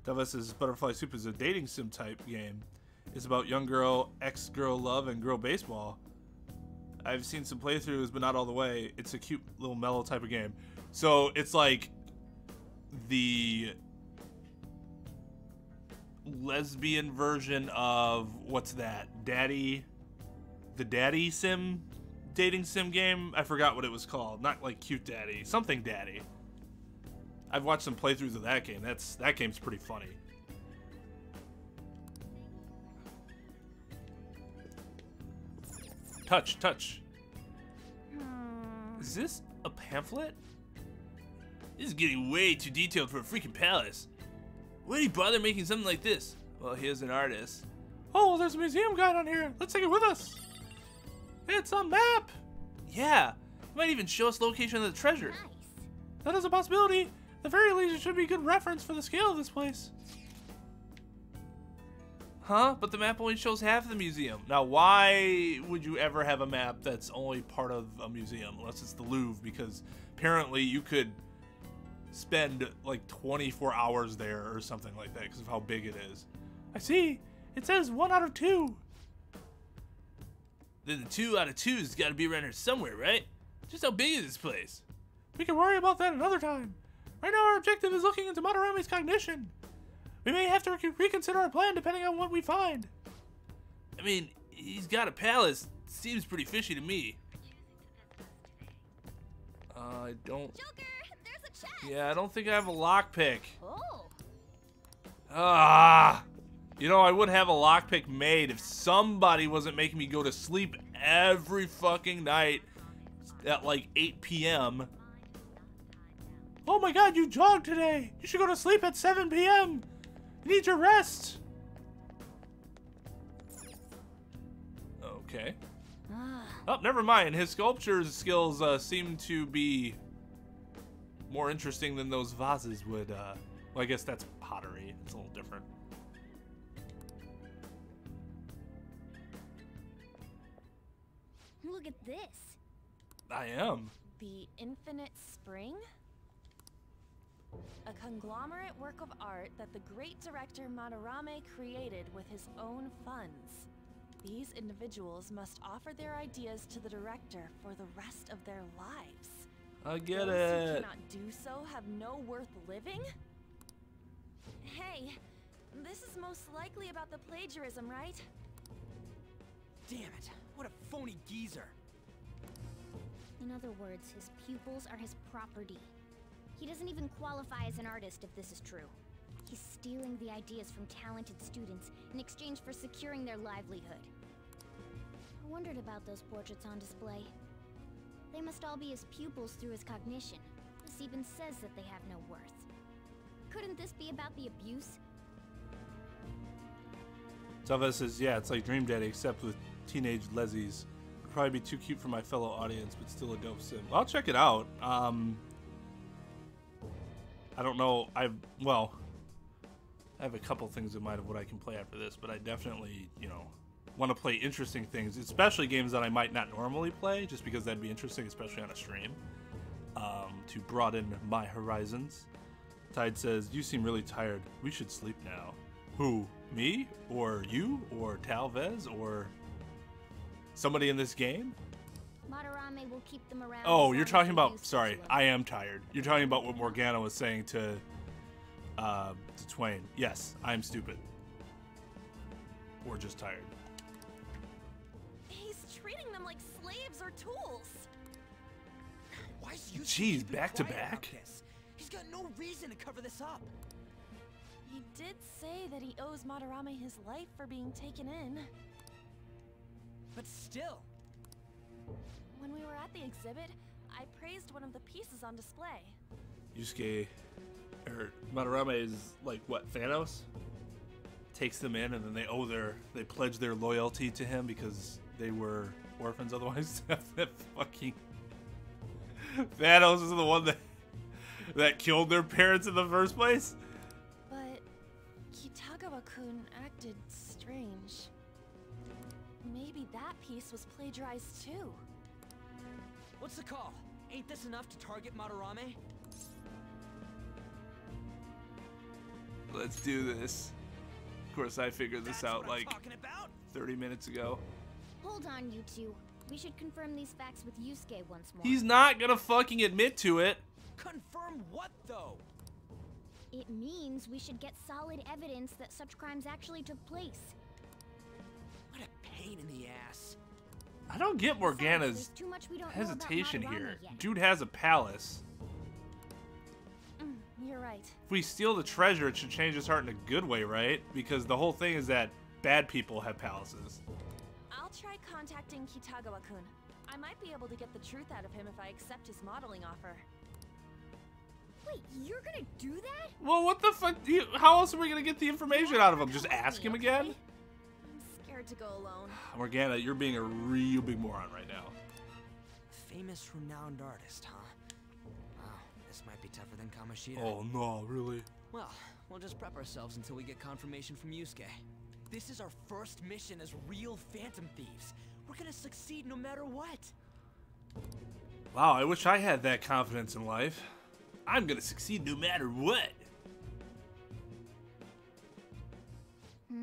Dalves's Butterfly Soup is a dating sim type game. It's about young girl, ex-girl love, and girl baseball. I've seen some playthroughs, but not all the way. It's a cute little mellow type of game. So it's like the lesbian version of, what's that? The Daddy Sim dating sim game? I forgot what it was called. Not like Cute Daddy. Something Daddy. I've watched some playthroughs of that game. That game's pretty funny. Touch, touch. Is this a pamphlet? This is getting way too detailed for a freaking palace. Why do you bother making something like this? Well, here's an artist. Oh, there's a museum guide on here. Let's take it with us. It's a map. Yeah, might even show us location of the treasure. Nice. That is a possibility. At the very least, it should be a good reference for the scale of this place. Huh? But the map only shows half of the museum. Now, why would you ever have a map that's only part of a museum? Unless it's the Louvre, because apparently you could spend like 24 hours there or something like that because of how big it is. I see. It says 1 out of 2. Then the 2 out of 2's got to be around here somewhere, right? Just how big is this place? We can worry about that another time. Right now our objective is looking into Madarame's cognition. We may have to reconsider our plan depending on what we find. I mean, he's got a palace. Seems pretty fishy to me. I don't... Joker, there's a chest. Yeah, I don't think I have a lockpick. Oh. Ah! You know, I would have a lockpick made if somebody wasn't making me go to sleep every fucking night at like 8 p.m. Oh my god, you jogged today! You should go to sleep at 7 p.m. You need your rest! Okay. Oh, never mind. His sculpture skills seem to be more interesting than those vases would. Well, I guess that's pottery. It's a little different. Look at this. I am. The Infinite Spring? A conglomerate work of art that the great director Madarame created with his own funds. These individuals must offer their ideas to the director for the rest of their lives. I get Those it. who cannot do so have no worth living? Hey, this is most likely about the plagiarism, right? Damn it, what a phony geezer. In other words, his pupils are his property. He doesn't even qualify as an artist if this is true. He's stealing the ideas from talented students in exchange for securing their livelihood. I wondered about those portraits on display. They must all be his pupils through his cognition. This even says that they have no worth. Couldn't this be about the abuse? Tava says, yeah, it's like Dream Daddy except with teenage lezzies. Would probably be too cute for my fellow audience, but still a dope sim. I'll check it out. I don't know. I have a couple things in mind of what I can play after this, but I definitely, you know, want to play interesting things, especially games that I might not normally play, just because that'd be interesting, especially on a stream, to broaden my horizons. Tide says, you seem really tired. We should sleep now. Who? Me? Or you? Or Talvez? Or somebody in this game? Madarame will keep them around. Oh, you're talking about... Sorry, I am tired. You're talking about what Morgana was saying to Twain. Yes, I'm stupid. Or just tired. He's treating them like slaves or tools. Why is you Jeez, back to back? He's got no reason to cover this up. He did say that he owes Madarame his life for being taken in. But still. When we were at the exhibit, I praised one of the pieces on display. Yusuke, or Madarame is like, what, Thanos? Takes them in and then they pledge their loyalty to him because they were orphans otherwise. That fucking... Thanos is the one that killed their parents in the first place? But Kitagawa-kun acted strange. Maybe that piece was plagiarized too. What's the call? Ain't this enough to target Madarame? Let's do this. Of course, I figured this That's out what I'm like talking about. 30 minutes ago. Hold on, you two. We should confirm these facts with Yusuke once more. He's not gonna fucking admit to it. Confirm what, though? It means we should get solid evidence that such crimes actually took place. What a pain in the ass. I don't get Morgana's There's too much we don't know about hesitation Madarame here. yet. Dude has a palace. You're right. If we steal the treasure, it should change his heart in a good way, right? Because the whole thing is that bad people have palaces. I'll try contacting Kitagawa-kun. I might be able to get the truth out of him if I accept his modeling offer. Wait, you're gonna do that? Well, what the fuck? How else are we gonna get the information out of him? Just ask him again? I'm scared to go alone. Morgana, you're being a real big moron right now. famous, renowned artist, huh? Wow, this might be tougher than Kamoshida. Oh no, really? Well, we'll just prep ourselves until we get confirmation from Yusuke. This is our first mission as real Phantom Thieves. We're gonna succeed no matter what. Wow, I wish I had that confidence in life. I'm gonna succeed no matter what. The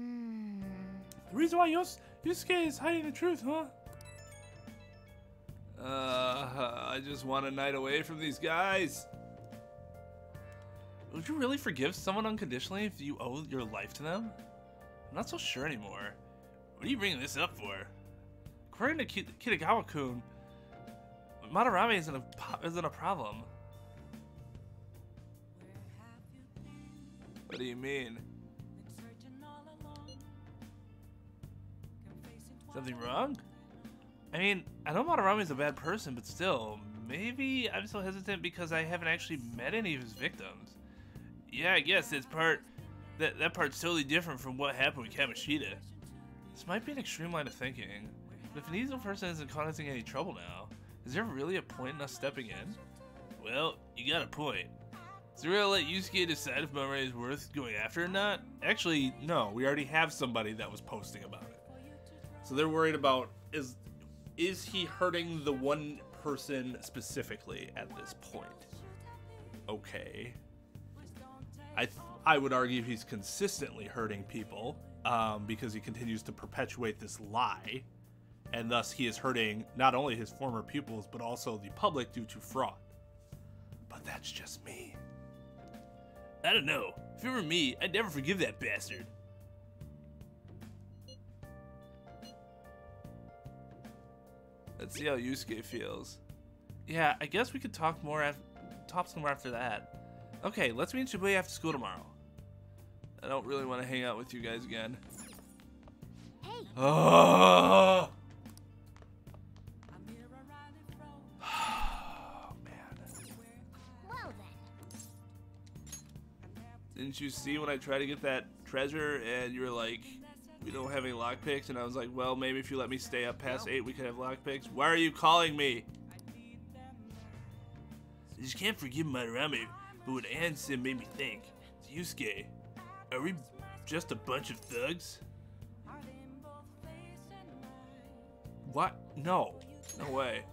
reason why Yusuke is hiding the truth, huh? I just want a night away from these guys. Would you really forgive someone unconditionally if you owe your life to them? I'm not so sure anymore. What are you bringing this up for? According to Kitagawa-kun, Madarame isn't a problem. What do you mean? Something wrong? I mean, I know Madarame is a bad person, but still, maybe I'm so hesitant because I haven't actually met any of his victims. Yeah, I guess that part's totally different from what happened with Kamoshida. This might be an extreme line of thinking, but if an evil person isn't causing any trouble now, is there really a point in us stepping in? Well, you got a point. So we're gonna let Yusuke decide if Madarame is worth going after or not? Actually, no, we already have somebody that was posting about it. So they're worried about, is he hurting the one person specifically at this point? Okay. I would argue he's consistently hurting people because he continues to perpetuate this lie, and thus he is hurting not only his former pupils but also the public due to fraud. But that's just me. I don't know. If it were me, I'd never forgive that bastard. Let's see how Yusuke feels. Yeah, I guess we could talk some more after that. Okay, let's meet in Shibuya after school tomorrow. I don't really want to hang out with you guys again. Hey. Oh, man. Well then. Didn't you see when I tried to get that treasure and you were like, we don't have any lockpicks? And I was like, well, maybe if you let me stay up past 8, we could have lockpicks. Why are you calling me? I just can't forgive Madarame, but what Ann said made me think. Yusuke, are we just a bunch of thugs? What? No. No way.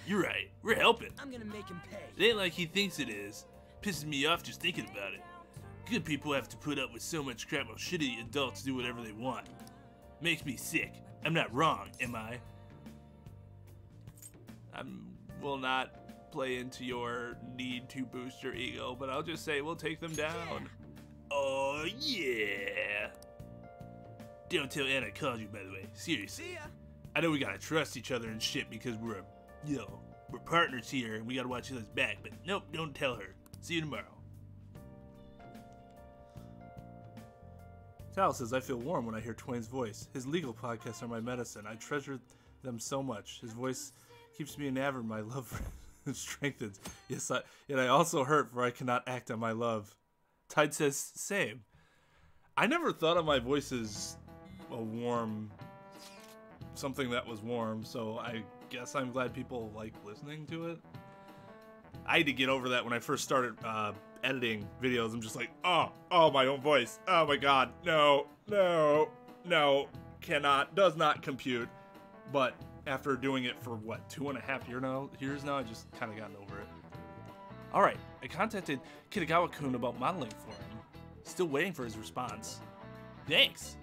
You're right. We're helping. I'm gonna make him pay. It ain't like he thinks it is. Pisses me off just thinking about it. Good people have to put up with so much crap while shitty adults do whatever they want. Makes me sick. I'm not wrong, am I? I will not play into your need to boost your ego, but I'll just say we'll take them down. Oh, yeah. Don't tell Anna I called you, by the way. Seriously. See ya. I know we gotta trust each other and shit because we're partners here and we gotta watch each other's back, but nope, don't tell her. See you tomorrow. Tal says, I feel warm when I hear Twain's voice. His legal podcasts are my medicine. I treasure them so much. His voice keeps me enamored. My love for him strengthens. Yes, yet I also hurt, for I cannot act on my love. Tide says, same. I never thought of my voice as a warm, something that was warm, so I guess I'm glad people like listening to it. I had to get over that when I first started editing videos. I'm just like, oh, my own voice. Oh my god, no, cannot, does not compute. But after doing it for what, 2.5 years now, I just kind of gotten over it. Alright, I contacted Kitagawa-kun about modeling for him. Still waiting for his response. Thanks!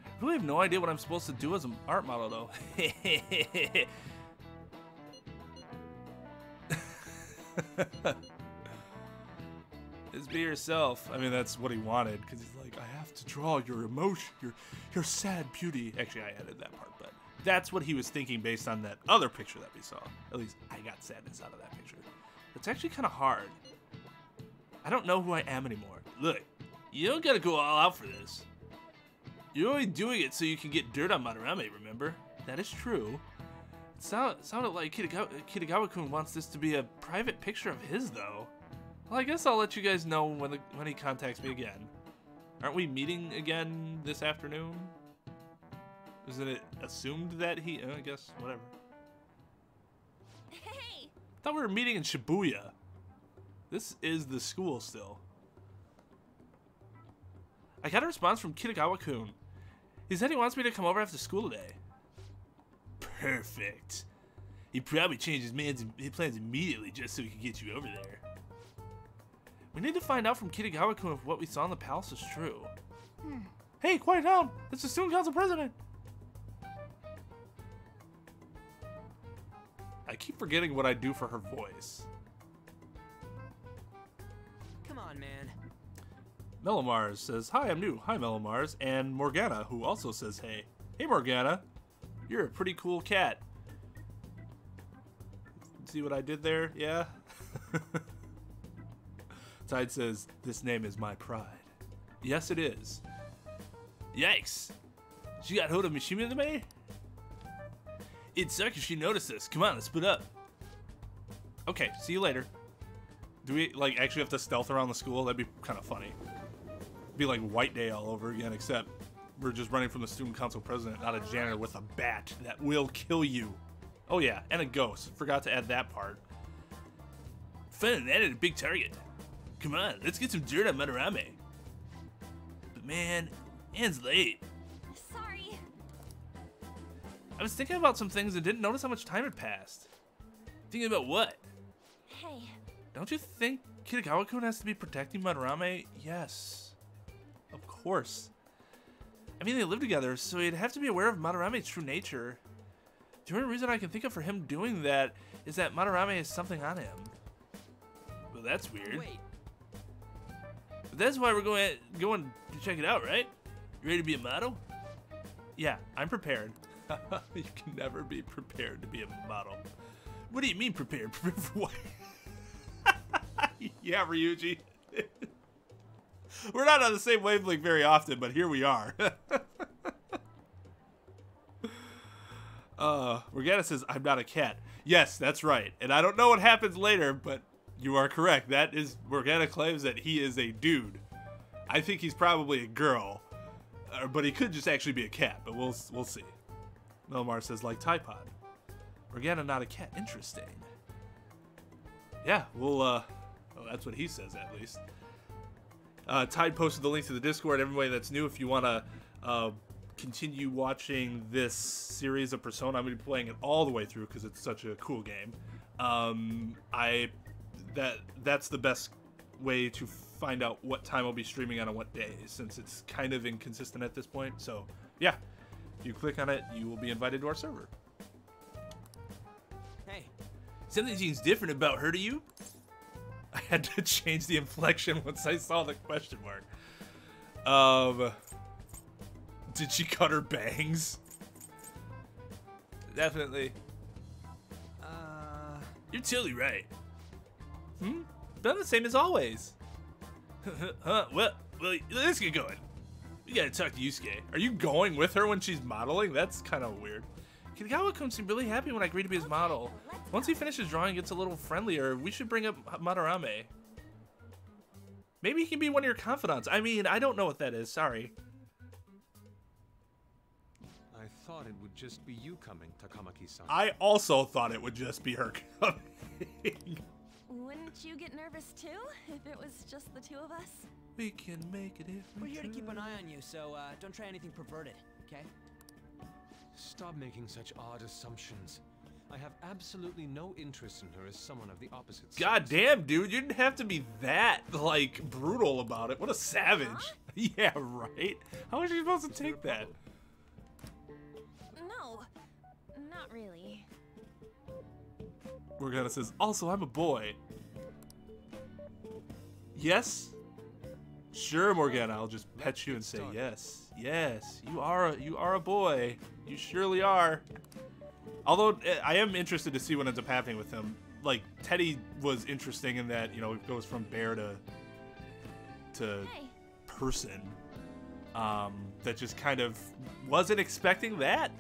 I really have no idea what I'm supposed to do as an art model, though. Just be yourself. I mean, that's what he wanted, because he's like, I have to draw your emotion, your sad beauty. Actually, I edited that part, but that's what he was thinking based on that other picture that we saw. At least I got sadness out of that picture. It's actually kind of hard. I don't know who I am anymore. Look, you don't gotta go all out for this. You're only doing it so you can get dirt on Madarame, remember? That is true. It sounded like Kitagawa-kun wants this to be a private picture of his, though. Well, I guess I'll let you guys know when he contacts me again. Aren't we meeting again this afternoon? Isn't it assumed that he... I guess, whatever. Hey, thought we were meeting in Shibuya. This is the school still. I got a response from Kitagawa-kun. He said he wants me to come over after school today. Perfect. He probably changed his plans immediately just so he could get you over there. We need to find out from Kitagawa-kun if what we saw in the palace is true. Hey, quiet down! It's the student council president! I keep forgetting what I do for her voice. Come on, man. Mellomars says, hi, I'm new. Hi, Mellomars. And Morgana, who also says, hey. Hey, Morgana. You're a pretty cool cat. See what I did there? Yeah? Tide says, this name is my pride. Yes, it is. Yikes. She got hold of Mishima-me? It'd suck if she noticed us. Come on, let's split up. Okay, see you later. Do we, like, actually have to stealth around the school? That'd be kind of funny. Be like White Day all over again, except we're just running from the student council president, not a janitor with a bat that will kill you. Oh yeah, and a ghost. Forgot to add that part. Fun, added a big target. Come on, let's get some dirt on Madarame. But man, Anne's late. Sorry. I was thinking about some things and didn't notice how much time had passed. Thinking about what? Hey. Don't you think Kitagawa-kun has to be protecting Madarame? Yes. Of course. I mean, they live together, so he'd have to be aware of Madarame's true nature. The only reason I can think of for him doing that is that Madarame has something on him. Well, that's weird. Wait. But that's why we're going to check it out, right? You ready to be a model? Yeah, I'm prepared. You can never be prepared to be a model. What do you mean prepared? Prepared for what? Yeah, Ryuji. We're not on the same wavelength very often, but here we are. Morgana says, I'm not a cat. Yes, that's right. And I don't know what happens later, but you are correct. That is, Morgana claims that he is a dude. I think he's probably a girl. But he could just actually be a cat, but we'll see. Melmar says, like Tide Pod. Morgana not a cat. Interesting. Yeah, well, that's what he says, at least. Tide posted the link to the Discord. Everybody that's new, if you want to continue watching this series of Persona, I'm going to be playing it all the way through because it's such a cool game. That's the best way to find out what time I'll be streaming on what day, since it's kind of inconsistent at this point. So, yeah, if you click on it, you will be invited to our server. Hey. Something seems different about her to you? I had to change the inflection once I saw the question mark. Did she cut her bangs? Definitely. You're totally right. Done the same as always. Huh? Well, let's get going. We gotta talk to Yusuke. Are you going with her when she's modeling? That's kind of weird. Kitagawa-kun seemed really happy when I agreed to be his model. Once he finishes drawing and gets a little friendlier, we should bring up Madarame. Maybe he can be one of your confidants. I mean, I don't know what that is. Sorry. I thought it would just be you coming, Takamaki-san. I also thought it would just be her coming. Wouldn't you get nervous too if it was just the two of us? We can make a difference. We're here to keep an eye on you, so don't try anything perverted, okay? Stop making such odd assumptions. I have absolutely no interest in her as someone of the opposite sex. God damn, dude, you didn't have to be that, like, brutal about it. What a savage. Huh? Yeah, right? How was she supposed to take that? No, not really. Morgana says, also, I'm a boy. Yes? Sure, Morgana, I'll just pet you and say yes. Yes, you are a boy. You surely are. Although, I am interested to see what ends up happening with him. Like, Teddy was interesting in that, you know, it goes from bear to person. That just kind of wasn't expecting that.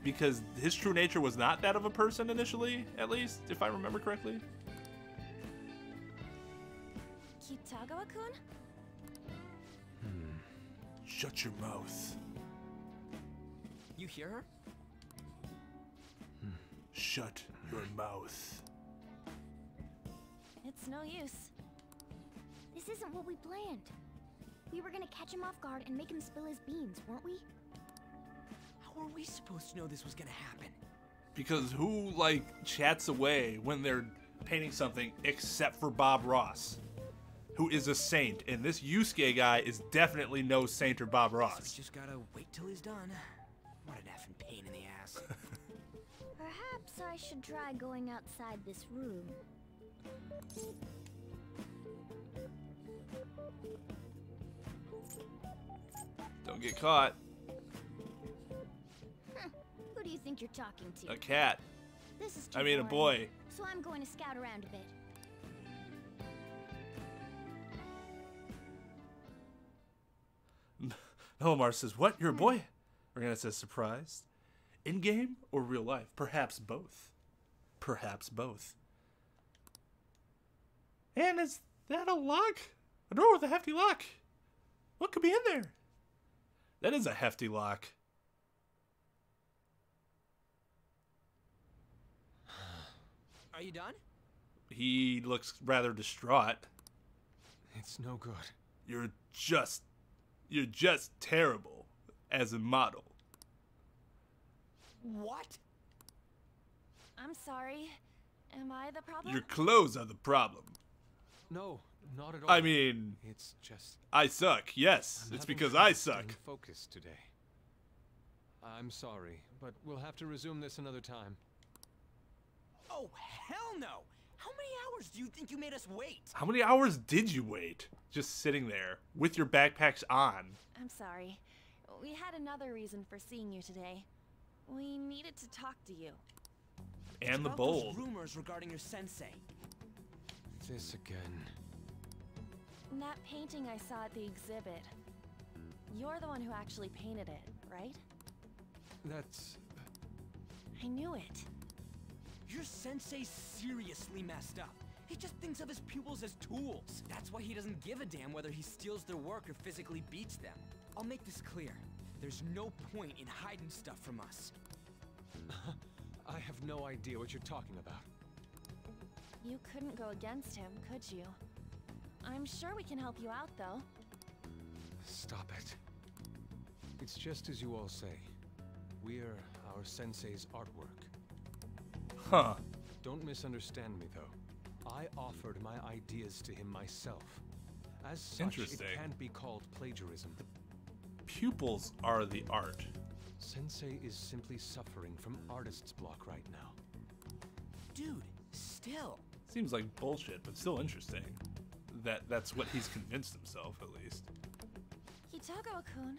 Because his true nature was not that of a person initially, at least, if I remember correctly. Kitagawa-kun? Shut your mouth. You hear her? Shut your mouth. It's no use. This isn't what we planned. We were gonna catch him off guard and make him spill his beans, weren't we? How are we supposed to know this was gonna happen? Because who, like, chats away when they're painting something except for Bob Ross, who is a saint, and this Yusuke guy is definitely no saint or Bob So Ross. we just gotta wait till he's done. What an effing pain in the ass. Perhaps I should try going outside this room. Don't get caught. Who do you think you're talking to? A cat. This is too I mean, a boring. boy. So I'm going to scout around a bit. Helomar says, "What? You're a boy?" Organa says, "Surprised? In game or real life? Perhaps both. Perhaps both." And is that a lock? A door with a hefty lock. What could be in there? That is a hefty lock. Are you done? He looks rather distraught. It's no good. You're just terrible as a model. What? I'm sorry. Am I the problem? Your clothes are the problem. No, not at all. I mean, It's just... I suck. Yes, I'm it's having because trouble I suck. staying focused today. I'm sorry, but we'll have to resume this another time. Oh, hell no! How many hours do you think you made us wait? How many hours did you wait? Just sitting there with your backpacks on. I'm sorry. We had another reason for seeing you today. We needed to talk to you. And the About bowl. those rumors regarding your sensei. This again. That painting I saw at the exhibit. You're the one who actually painted it, right? That's... I knew it. Your sensei's seriously messed up. He just thinks of his pupils as tools. That's why he doesn't give a damn whether he steals their work or physically beats them. I'll make this clear. There's no point in hiding stuff from us. I have no idea what you're talking about. You couldn't go against him, could you? I'm sure we can help you out, though. Stop it. It's just as you all say. We're our sensei's artwork. Huh. Don't misunderstand me, though. I offered my ideas to him myself. As such, Interesting. it can't be called plagiarism. Pupils are the art. Sensei is simply suffering from artist's block right now. Dude, still. Seems like bullshit, but still interesting. That's what he's convinced himself, at least. Hitogo-kun.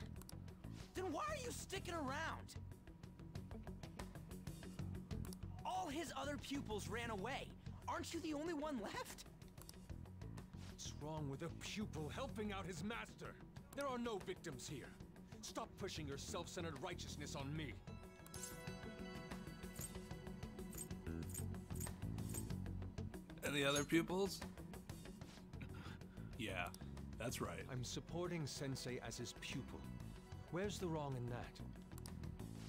Then why are you sticking around? All his other pupils ran away. Aren't you the only one left? What's wrong with a pupil helping out his master? There are no victims here. Stop pushing your self-centered righteousness on me. Any other pupils? Yeah, that's right. I'm supporting Sensei as his pupil. Where's the wrong in that?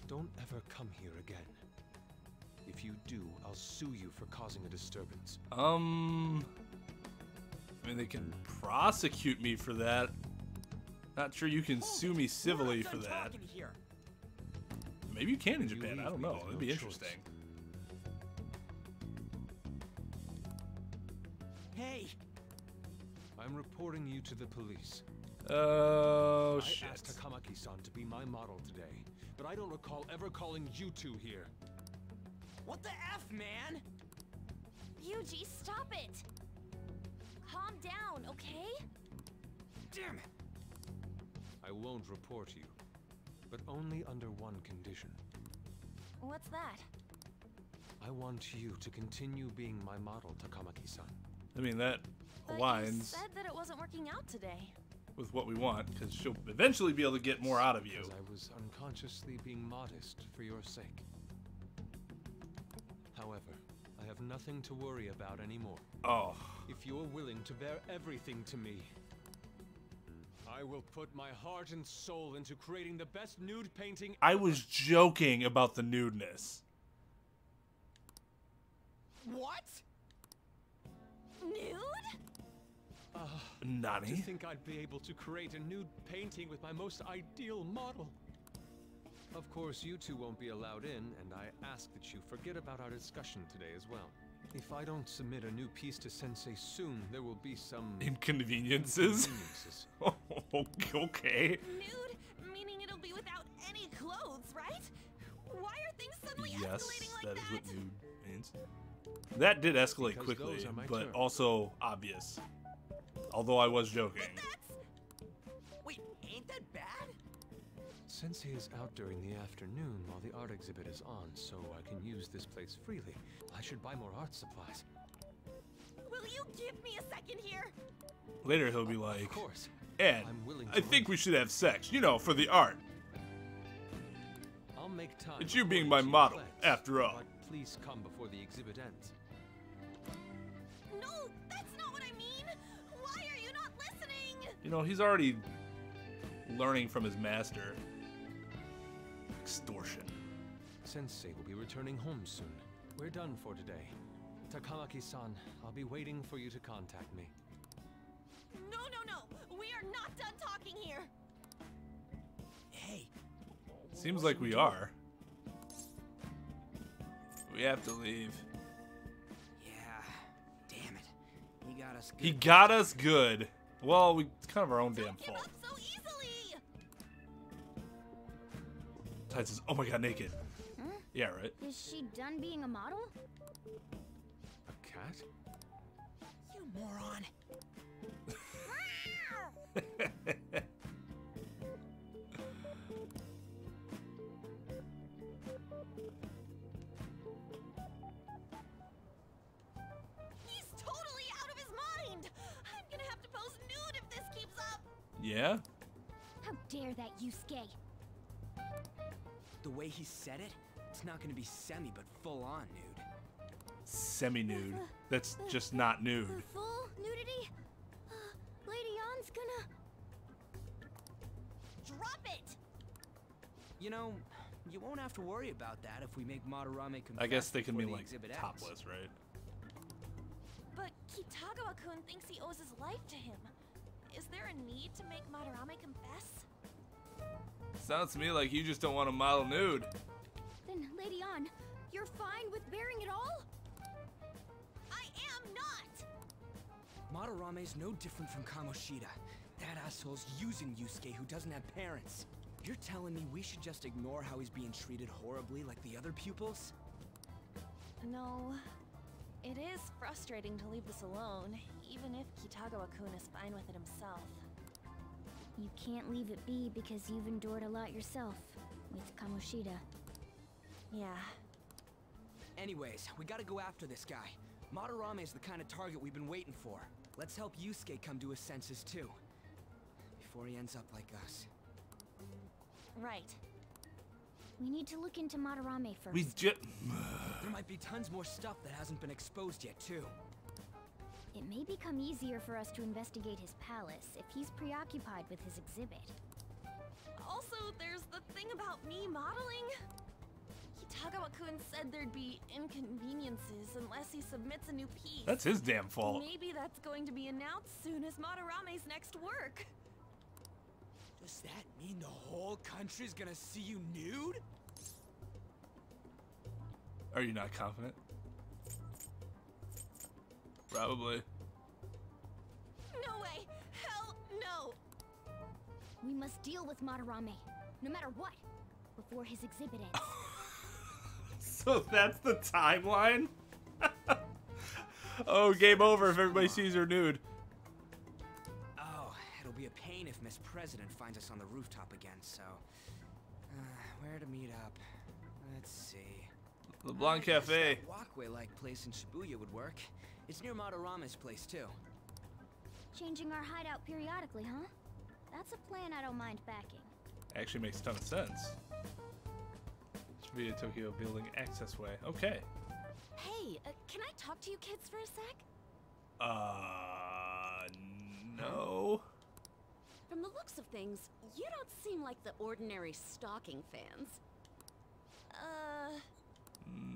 Don't ever come here again. If you do, I'll sue you for causing a disturbance. I mean, they can prosecute me for that. Not sure you can sue me civilly for that. Here. Maybe you can in You Japan. leave I don't me know. with It'd no be choice. interesting. Hey, I'm reporting you to the police. Oh, I shit. asked Takamaki-san to be my model today, but I don't recall ever calling you two here. what the F, man? Yuji, stop it! Calm down, okay? Damn it. I won't report you, but only under one condition. What's that? I want you to continue being my model, Takamaki-san. I mean, that But you aligns said that it wasn't working out today. with what we want, because she'll eventually be able to get more out of you. Because I was unconsciously being modest for your sake. However, I have nothing to worry about anymore. Oh, If you're willing to bear everything to me, I will put my heart and soul into creating the best nude painting. I was joking about the nudeness. What? Nude? To Nani? think I'd be able to create a nude painting with my most ideal model. Of course, you two won't be allowed in, and I ask that you forget about our discussion today as well. If I don't submit a new piece to Sensei soon, there will be some Inconveniences? Okay. Nude? Meaning it'll be without any clothes, right? Why are things suddenly Yes, escalating like that is that? what nude means. That did escalate Because quickly, those are my but terms. also obvious. Although I was joking. Wait, ain't that bad? Sensei is out during the afternoon while the art exhibit is on, so I can use this place freely. I should buy more art supplies. Will you give me a second here? Later he'll be like, Of course. and I'm willing I to think wait. we should have sex, you know, for the art. I'll make time. It's you being according my to your model, plans, after all. But please come before the exhibit ends. No, that's not what I mean. Why are you not listening? You know, he's already learning from his master. Extortion. Sensei will be returning home soon. We're done for today. Takamaki-san, I'll be waiting for you to contact me. No, no, no. We are not done talking here. Hey, Seems like we are. We have to leave. yeah, damn it. He got us good. He got us good. Well, it's kind of our own damn Don't give fault. up so easily. Tide says, oh my god, naked. Huh? Yeah, right. Is she done being a model? A cat? You moron. He's totally out of his mind. I'm gonna have to pose nude if this keeps up. Yeah? How dare that Yusuke? The way he said it, it's not gonna be semi, but full on nude. Semi-nude. That's just not nude. Full nudity? Lady Ann's gonna... Drop it. You know, you won't have to worry about that if we make Madarame confess I guess they can before be the like exhibit ends. topless, right? But Kitagawa-kun thinks he owes his life to him. Is there a need to make Madarame confess? Sounds to me like you just don't want to model nude. Then, Lady Ann, you're fine with bearing it all? I am not. Madarame's no different from Kamoshida. That asshole's using Yusuke who doesn't have parents. You're telling me we should just ignore how he's being treated horribly like the other pupils? No. It is frustrating to leave this alone, even if Kitagawa-kun is fine with it himself. You can't leave it be because you've endured a lot yourself with Kamoshida. Yeah. Anyways, we gotta go after this guy. Madarame's the kind of target we've been waiting for. Let's help Yusuke come to his senses too. Before he ends up like us. Right. We need to look into Madarame first. We just... There might be tons more stuff that hasn't been exposed yet too. It may become easier for us to investigate his palace if he's preoccupied with his exhibit. Also, there's the thing about me modeling. Kitagawa-kun said there'd be inconveniences unless he submits a new piece. That's his damn fault. Maybe that's going to be announced soon as Madarame's next work. Does that mean the whole country's gonna see you nude? Are you not confident? Probably. No way! Hell no! We must deal with Madarame, no matter what, before his exhibit ends. So that's the timeline? Oh, game over if everybody sees her nude. Oh, it'll be a pain if Miss President finds us on the rooftop again, so... where to meet up? Let's see... LeBlanc I guess Cafe. that walkway-like place in Shibuya would work. It's near Madarame's place, too. Changing our hideout periodically, huh? That's a plan I don't mind backing. Actually makes a ton of sense. Shibuya Tokyo building access way. Okay. Hey, can I talk to you kids for a sec? No. From the looks of things, you don't seem like the ordinary stalking fans.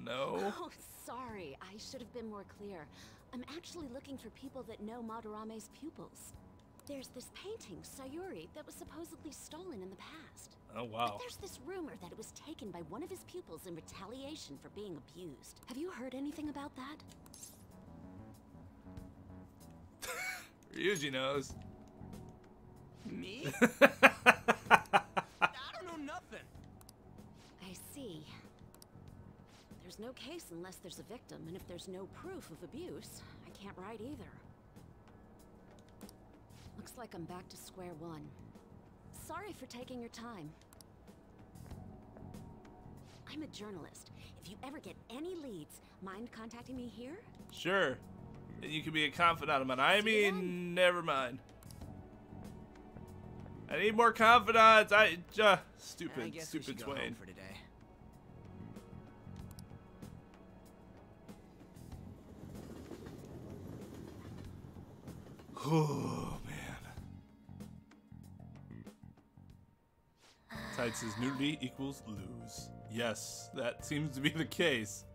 No. Oh, sorry. I should have been more clear. I'm actually looking for people that know Madarame's pupils. There's this painting, Sayuri, that was supposedly stolen in the past. Oh, wow. But there's this rumor that it was taken by one of his pupils in retaliation for being abused. Have you heard anything about that? Ryuji knows. Me? I don't know nothing. I see. There's no case unless there's a victim, and if there's no proof of abuse, I can't write either. Looks like I'm back to square one. Sorry for taking your time. I'm a journalist. If you ever get any leads, mind contacting me here? Sure. You can be a confidant of mine. I mean, never mind. I need more confidants. I Stupid guess we should go Twain. home for today. Oh, man. Tide says nudity equals lose. Yes, that seems to be the case.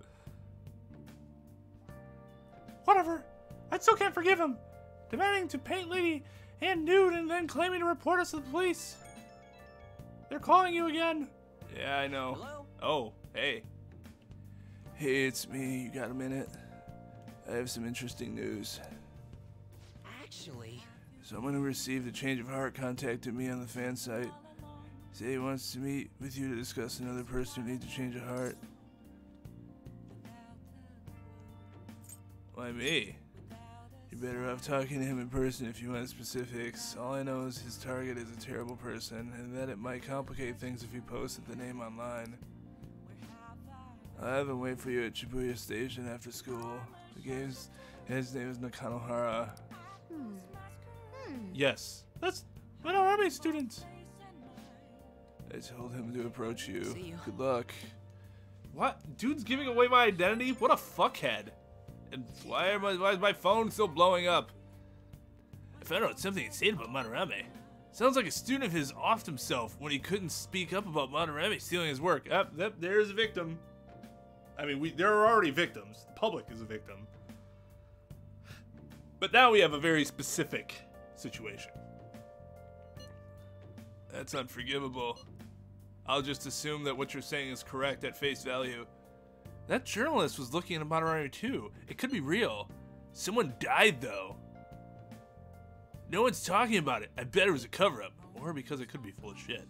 Whatever. I still can't forgive him. Demanding to paint Lady and nude and then claiming to report us to the police. They're calling you again. Yeah, I know. Hello? Oh, hey. Hey, it's me. You got a minute? I have some interesting news. Actually, Someone who received a change of heart contacted me on the fan site. Say he wants to meet with you to discuss another person who needs a change of heart. Why me? You're better off talking to him in person if you want specifics. All I know is his target is a terrible person, and that it might complicate things if he posted the name online. I'll have him wait for you at Shibuya Station after school. His name is Nakanohara. Yes, that's one of our army students. I told him to approach you. See you. Good luck. What? Dude's giving away my identity? What a fuckhead. And why is my phone still blowing up? I found out something insane about Madarame. Sounds like a student of his offed himself when he couldn't speak up about Madarame stealing his work. Yep, there's a victim. I mean, there are already victims. The public is a victim. But now we have a very specific situation. That's unforgivable. I'll just assume that what you're saying is correct at face value. That journalist was looking at Madarame too. It could be real. Someone died though. No one's talking about it. I bet it was a cover-up. Or because it could be full of shit.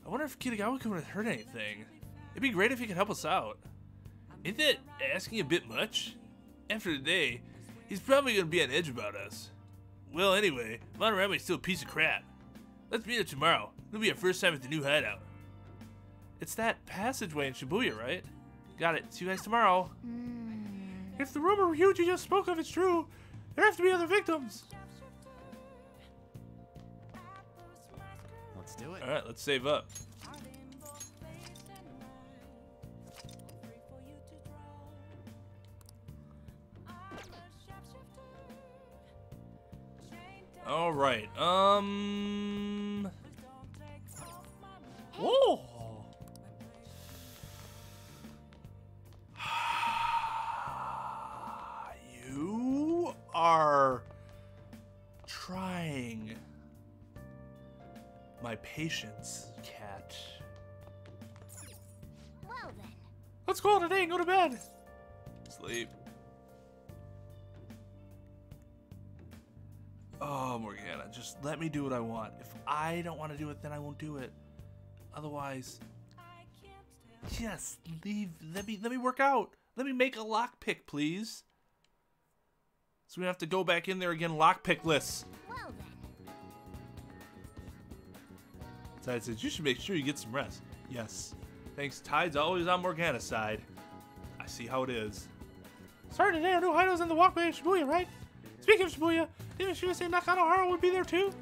I wonder if Kitagawa could have heard anything. It'd be great if he could help us out. Isn't that asking a bit much? After today, he's probably going to be on edge about us. Well, anyway, Madarame's still a piece of crap. Let's meet up tomorrow. It'll be our first time at the new hideout. It's that passageway in Shibuya, right? Got it. See you guys tomorrow. If the rumor Ryuji just spoke of is true, there have to be other victims. let's do it. Alright, let's save up. Alright, Whoa! You are trying my patience, cat. Well then. Let's call it a day and go to bed. Sleep. Oh, Morgana, just let me do what I want. If I don't want to do it, then I won't do it. Otherwise, just leave. Let me work out. Let me make a lockpick, please. So we don't have to go back in there again, lockpickless. Well then. Tide says, you should make sure you get some rest. Yes. Thanks, Tide's always on Morgana's side. I see how it is. Starting today, our new hideout's in the walkway in Shibuya, right? Speaking of Shibuya, didn't you say Nakanohara would be there too?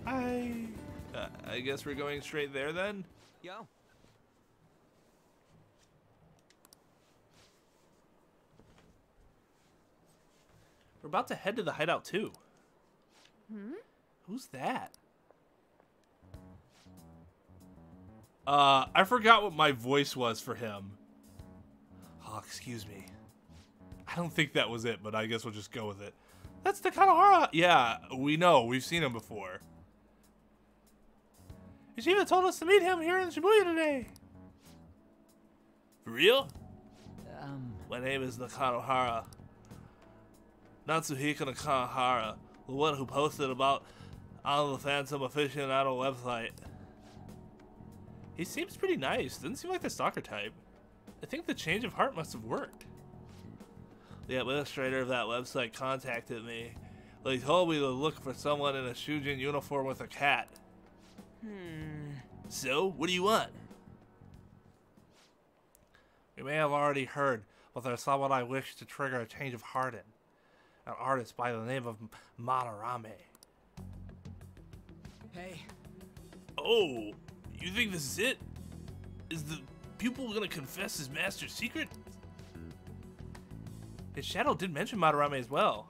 I guess we're going straight there then? Yo. We're about to head to the hideout too. Who's that? I forgot what my voice was for him. Oh, excuse me. I don't think that was it, but I guess we'll just go with it. That's the Kanohara! Yeah, we know. We've seen him before. She even told us to meet him here in Shibuya today. For real? My name is Nakanohara. Natsuhiko Nakanohara, the one who posted about on the Phantom Aficionado website. He seems pretty nice. Doesn't seem like the stalker type. I think the change of heart must have worked. The administrator of that website contacted me. They told me to look for someone in a Shujin uniform with a cat. So, what do you want? You may have already heard, but there's someone I wish to trigger a change of heart in. An artist by the name of Madarame. Hey. Oh, you think this is it? Is the pupil gonna confess his master's secret? His shadow did mention Madarame as well.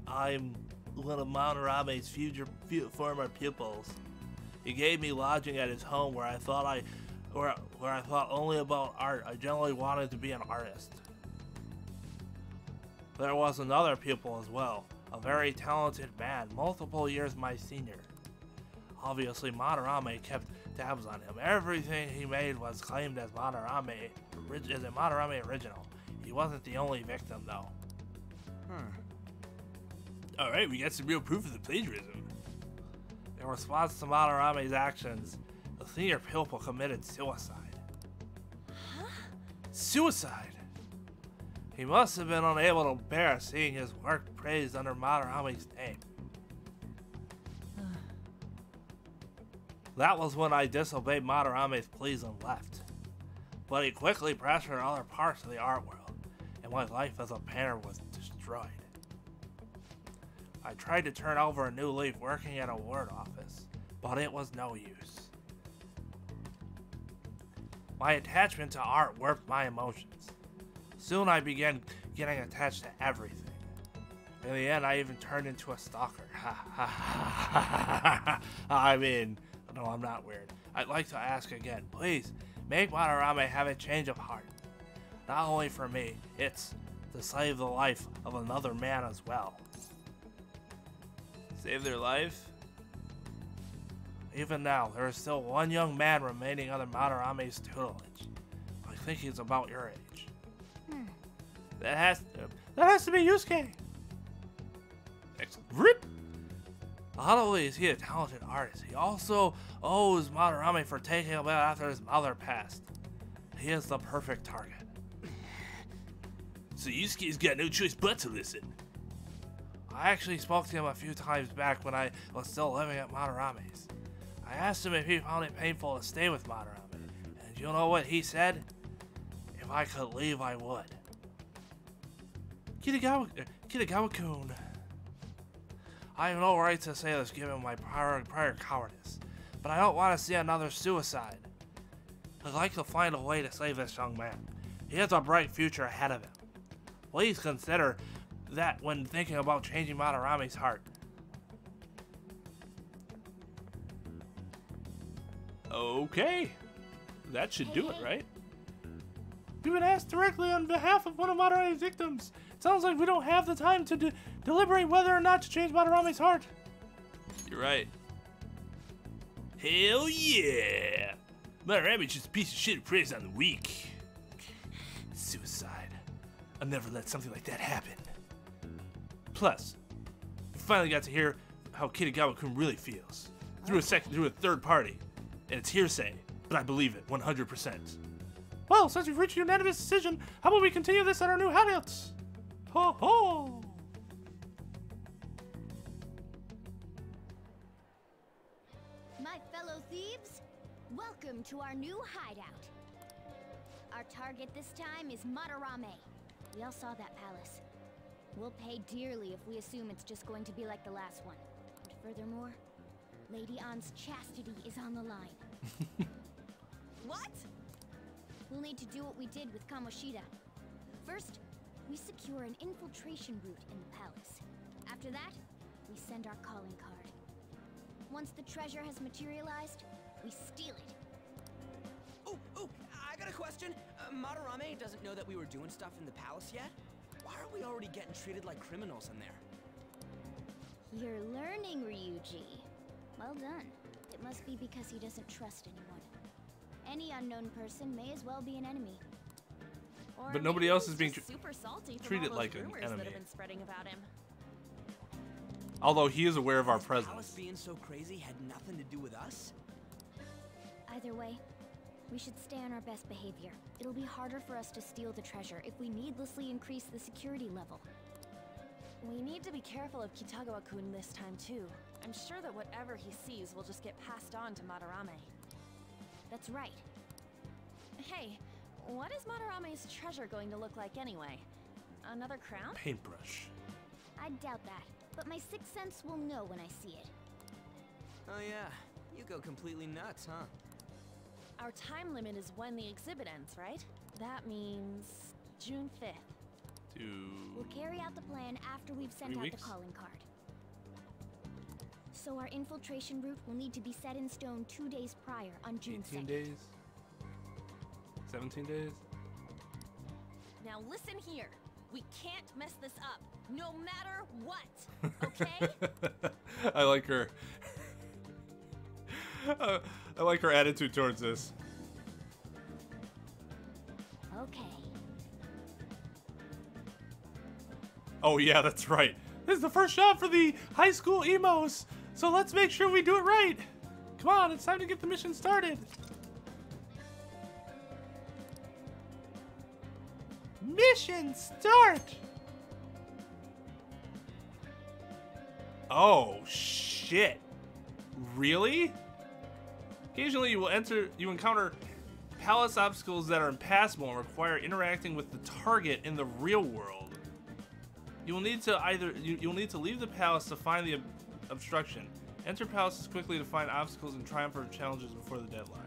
I'm one of Madarame's former pupils. He gave me lodging at his home where I thought only about art. I generally wanted to be an artist. There was another pupil as well, a very talented man, multiple years my senior. Obviously, Madarame kept tabs on him. Everything he made was claimed as Madarame original. He wasn't the only victim, though. Alright, we got some real proof of the plagiarism. In response to Madarame's actions, the senior pupil committed suicide. Huh? Suicide? He must have been unable to bear seeing his work praised under Madarame's name. That was when I disobeyed Madarame's pleas and left. But he quickly pressured other parts of the art world, and my life as a painter was destroyed. I tried to turn over a new leaf working at a word office, but it was no use. My attachment to art warped my emotions. Soon I began getting attached to everything. In the end, I even turned into a stalker. I mean, no, I'm not weird. I'd like to ask again, please, make Madarame have a change of heart. Not only for me, it's to save the life of another man as well. Save their life? Even now, there is still one young man remaining under Madarame's tutelage. I think he's about your age. That has to be Yusuke. Excellent. Rip! Not only is he a talented artist, he also owes Madarame for taking him out after his mother passed. He is the perfect target. So Yusuke's got no choice but to listen. I actually spoke to him a few times back when I was still living at Madarame's. I asked him if he found it painful to stay with Madarame, and you know what he said? If I could leave, I would. Kitagawa-kun. I have no right to say this given my prior cowardice, but I don't want to see another suicide. I'd like to find a way to save this young man. He has a bright future ahead of him. Please consider that when thinking about changing Madarame's heart. Okay. That should do it, right? We've been asked directly on behalf of one of Madarame's victims. It sounds like we don't have the time to deliberate whether or not to change Madarame's heart. You're right. Hell yeah! Madarame's just a piece of shit who preys on the weak. Suicide. I'll never let something like that happen. Plus, we finally got to hear how Kitagawa-kun really feels. Through a third party. And it's hearsay, but I believe it 100%. Well, since we've reached a unanimous decision, how about we continue this at our new hideouts? Ho ho! My fellow thieves, welcome to our new hideout. Our target this time is Madarame. We all saw that palace. We'll pay dearly if we assume it's just going to be like the last one. But furthermore, Lady Ann's chastity is on the line. What? We'll need to do what we did with Kamoshida. First, we secure an infiltration route in the palace. After that, we send our calling card. Once the treasure has materialized, we steal it. Oh, I got a question. Madarame doesn't know that we were doing stuff in the palace yet? are we already getting treated like criminals in there? You're learning, Ryuji. Well done. It must be because he doesn't trust anyone. Any unknown person may as well be an enemy. Or But nobody maybe else he's is being just super salty from treated all those like an rumors enemy. that have been spreading about him. Although he is aware of our This palace presence. being so crazy had nothing to do with us? Either way, we should stay on our best behavior. It'll be harder for us to steal the treasure if we needlessly increase the security level. We need to be careful of Kitagawa-kun this time too. I'm sure that whatever he sees will just get passed on to Madarame. That's right. Hey, what is Madarame's treasure going to look like anyway? Another crown? Paintbrush. I doubt that, but my sixth sense will know when I see it. Oh yeah, you go completely nuts, huh? Our time limit is when the exhibit ends, right? That means June 5th. We'll carry out the plan after we've sent 3 out weeks? the calling card. So our infiltration route will need to be set in stone 2 days prior on June 18 2nd. days? 17 days? Now listen here. We can't mess this up, no matter what, okay? I like her. I like her attitude towards this. Okay. Oh yeah, that's right. This is the first shot for the high school emos, so let's make sure we do it right. Come on, it's time to get the mission started. Mission start! Oh, shit. Really? Occasionally you encounter palace obstacles that are impassable and require interacting with the target in the real world. You will need to you'll need to leave the palace to find the obstruction. Enter palaces quickly to find obstacles and triumph over challenges before the deadline.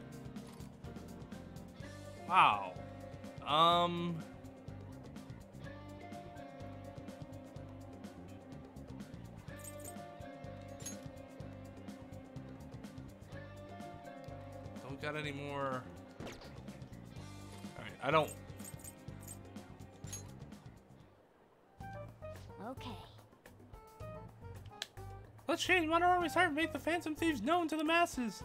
Wow. Don't got any more. Alright, I don't. Okay. Let's change Monoromi's heart and make the Phantom Thieves known to the masses.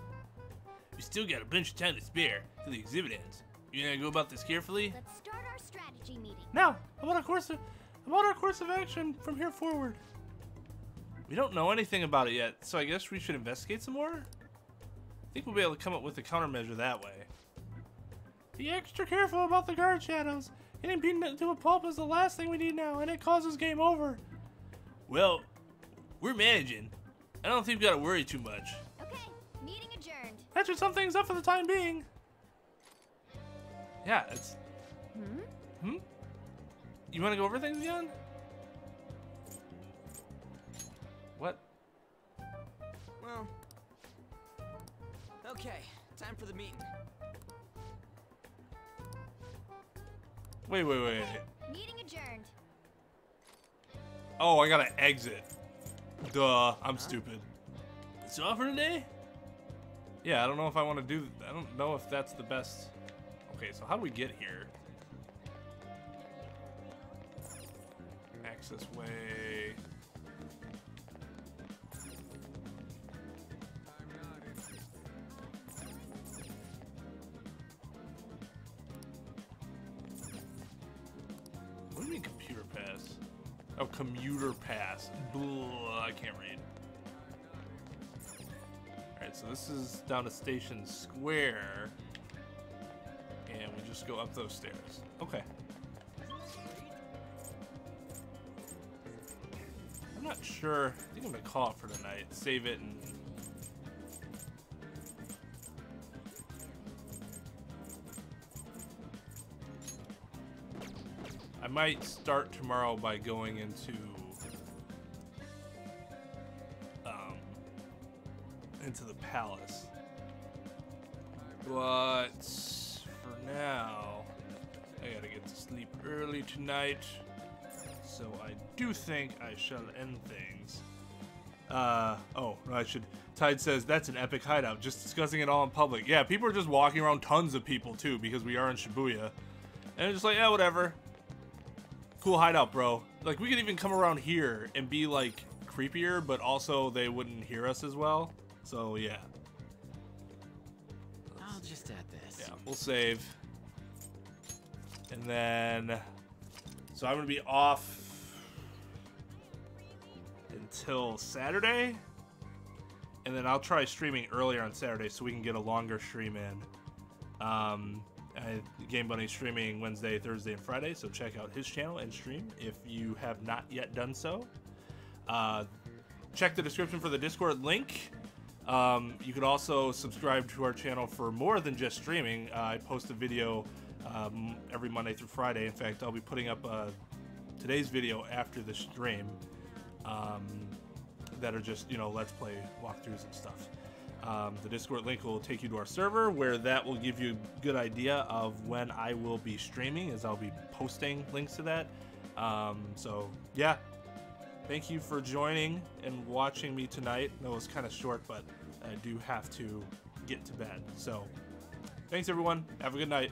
We still got a bunch of time to spare till the exhibit ends. You gonna go about this carefully? Let's start our strategy meeting. Now, about our course of action from here forward. We don't know anything about it yet, so I guess we should investigate some more? I think we'll be able to come up with a countermeasure that way. Be extra careful about the guard shadows. Getting beaten to a pulp is the last thing we need now, and it causes game over. Well, we're managing. I don't think we gotta worry too much. Okay, meeting adjourned. That should sum things up for the time being. Yeah, it's... Hmm? You wanna go over things again? What? Well... Okay, time for the meeting. Wait. Meeting adjourned. Oh, I gotta exit. Duh, I'm stupid. It's all for today? Yeah, I don't know if I want to do... I don't know if that's the best... Okay, so how do we get here? Access way... What do you mean computer pass? Oh, commuter pass. Blah, I can't read. Alright, so this is down to Station Square. And we just go up those stairs. Okay. I'm not sure. I think I'm gonna call it for tonight. Save it and... I might start tomorrow by going into the palace. But for now, I gotta get to sleep early tonight. So I do think I shall end things. Oh, no, I should. Tide says that's an epic hideout, just discussing it all in public. Yeah, people are just walking around, tons of people too, because we are in Shibuya. And it's just like, yeah, whatever. Cool hideout, bro. like, we could even come around here and be, like, creepier, but also they wouldn't hear us as well. So, yeah. I'll just add this. Yeah, we'll save. And then... So I'm going to be off until Saturday. And then I'll try streaming earlier on Saturday so we can get a longer stream in. Game Bunny's streaming Wednesday, Thursday, and Friday, so check out his channel and stream if you have not yet done so. Check the description for the Discord link. You could also subscribe to our channel for more than just streaming. I post a video every Monday through Friday. In fact, I'll be putting up today's video after the stream that are just, you know, Let's Play walkthroughs and stuff. The Discord link will take you to our server, where that will give you a good idea of when I will be streaming, as I'll be posting links to that. So, yeah. Thank you for joining and watching me tonight. I know it was kind of short, but I do have to get to bed. So, thanks everyone. Have a good night.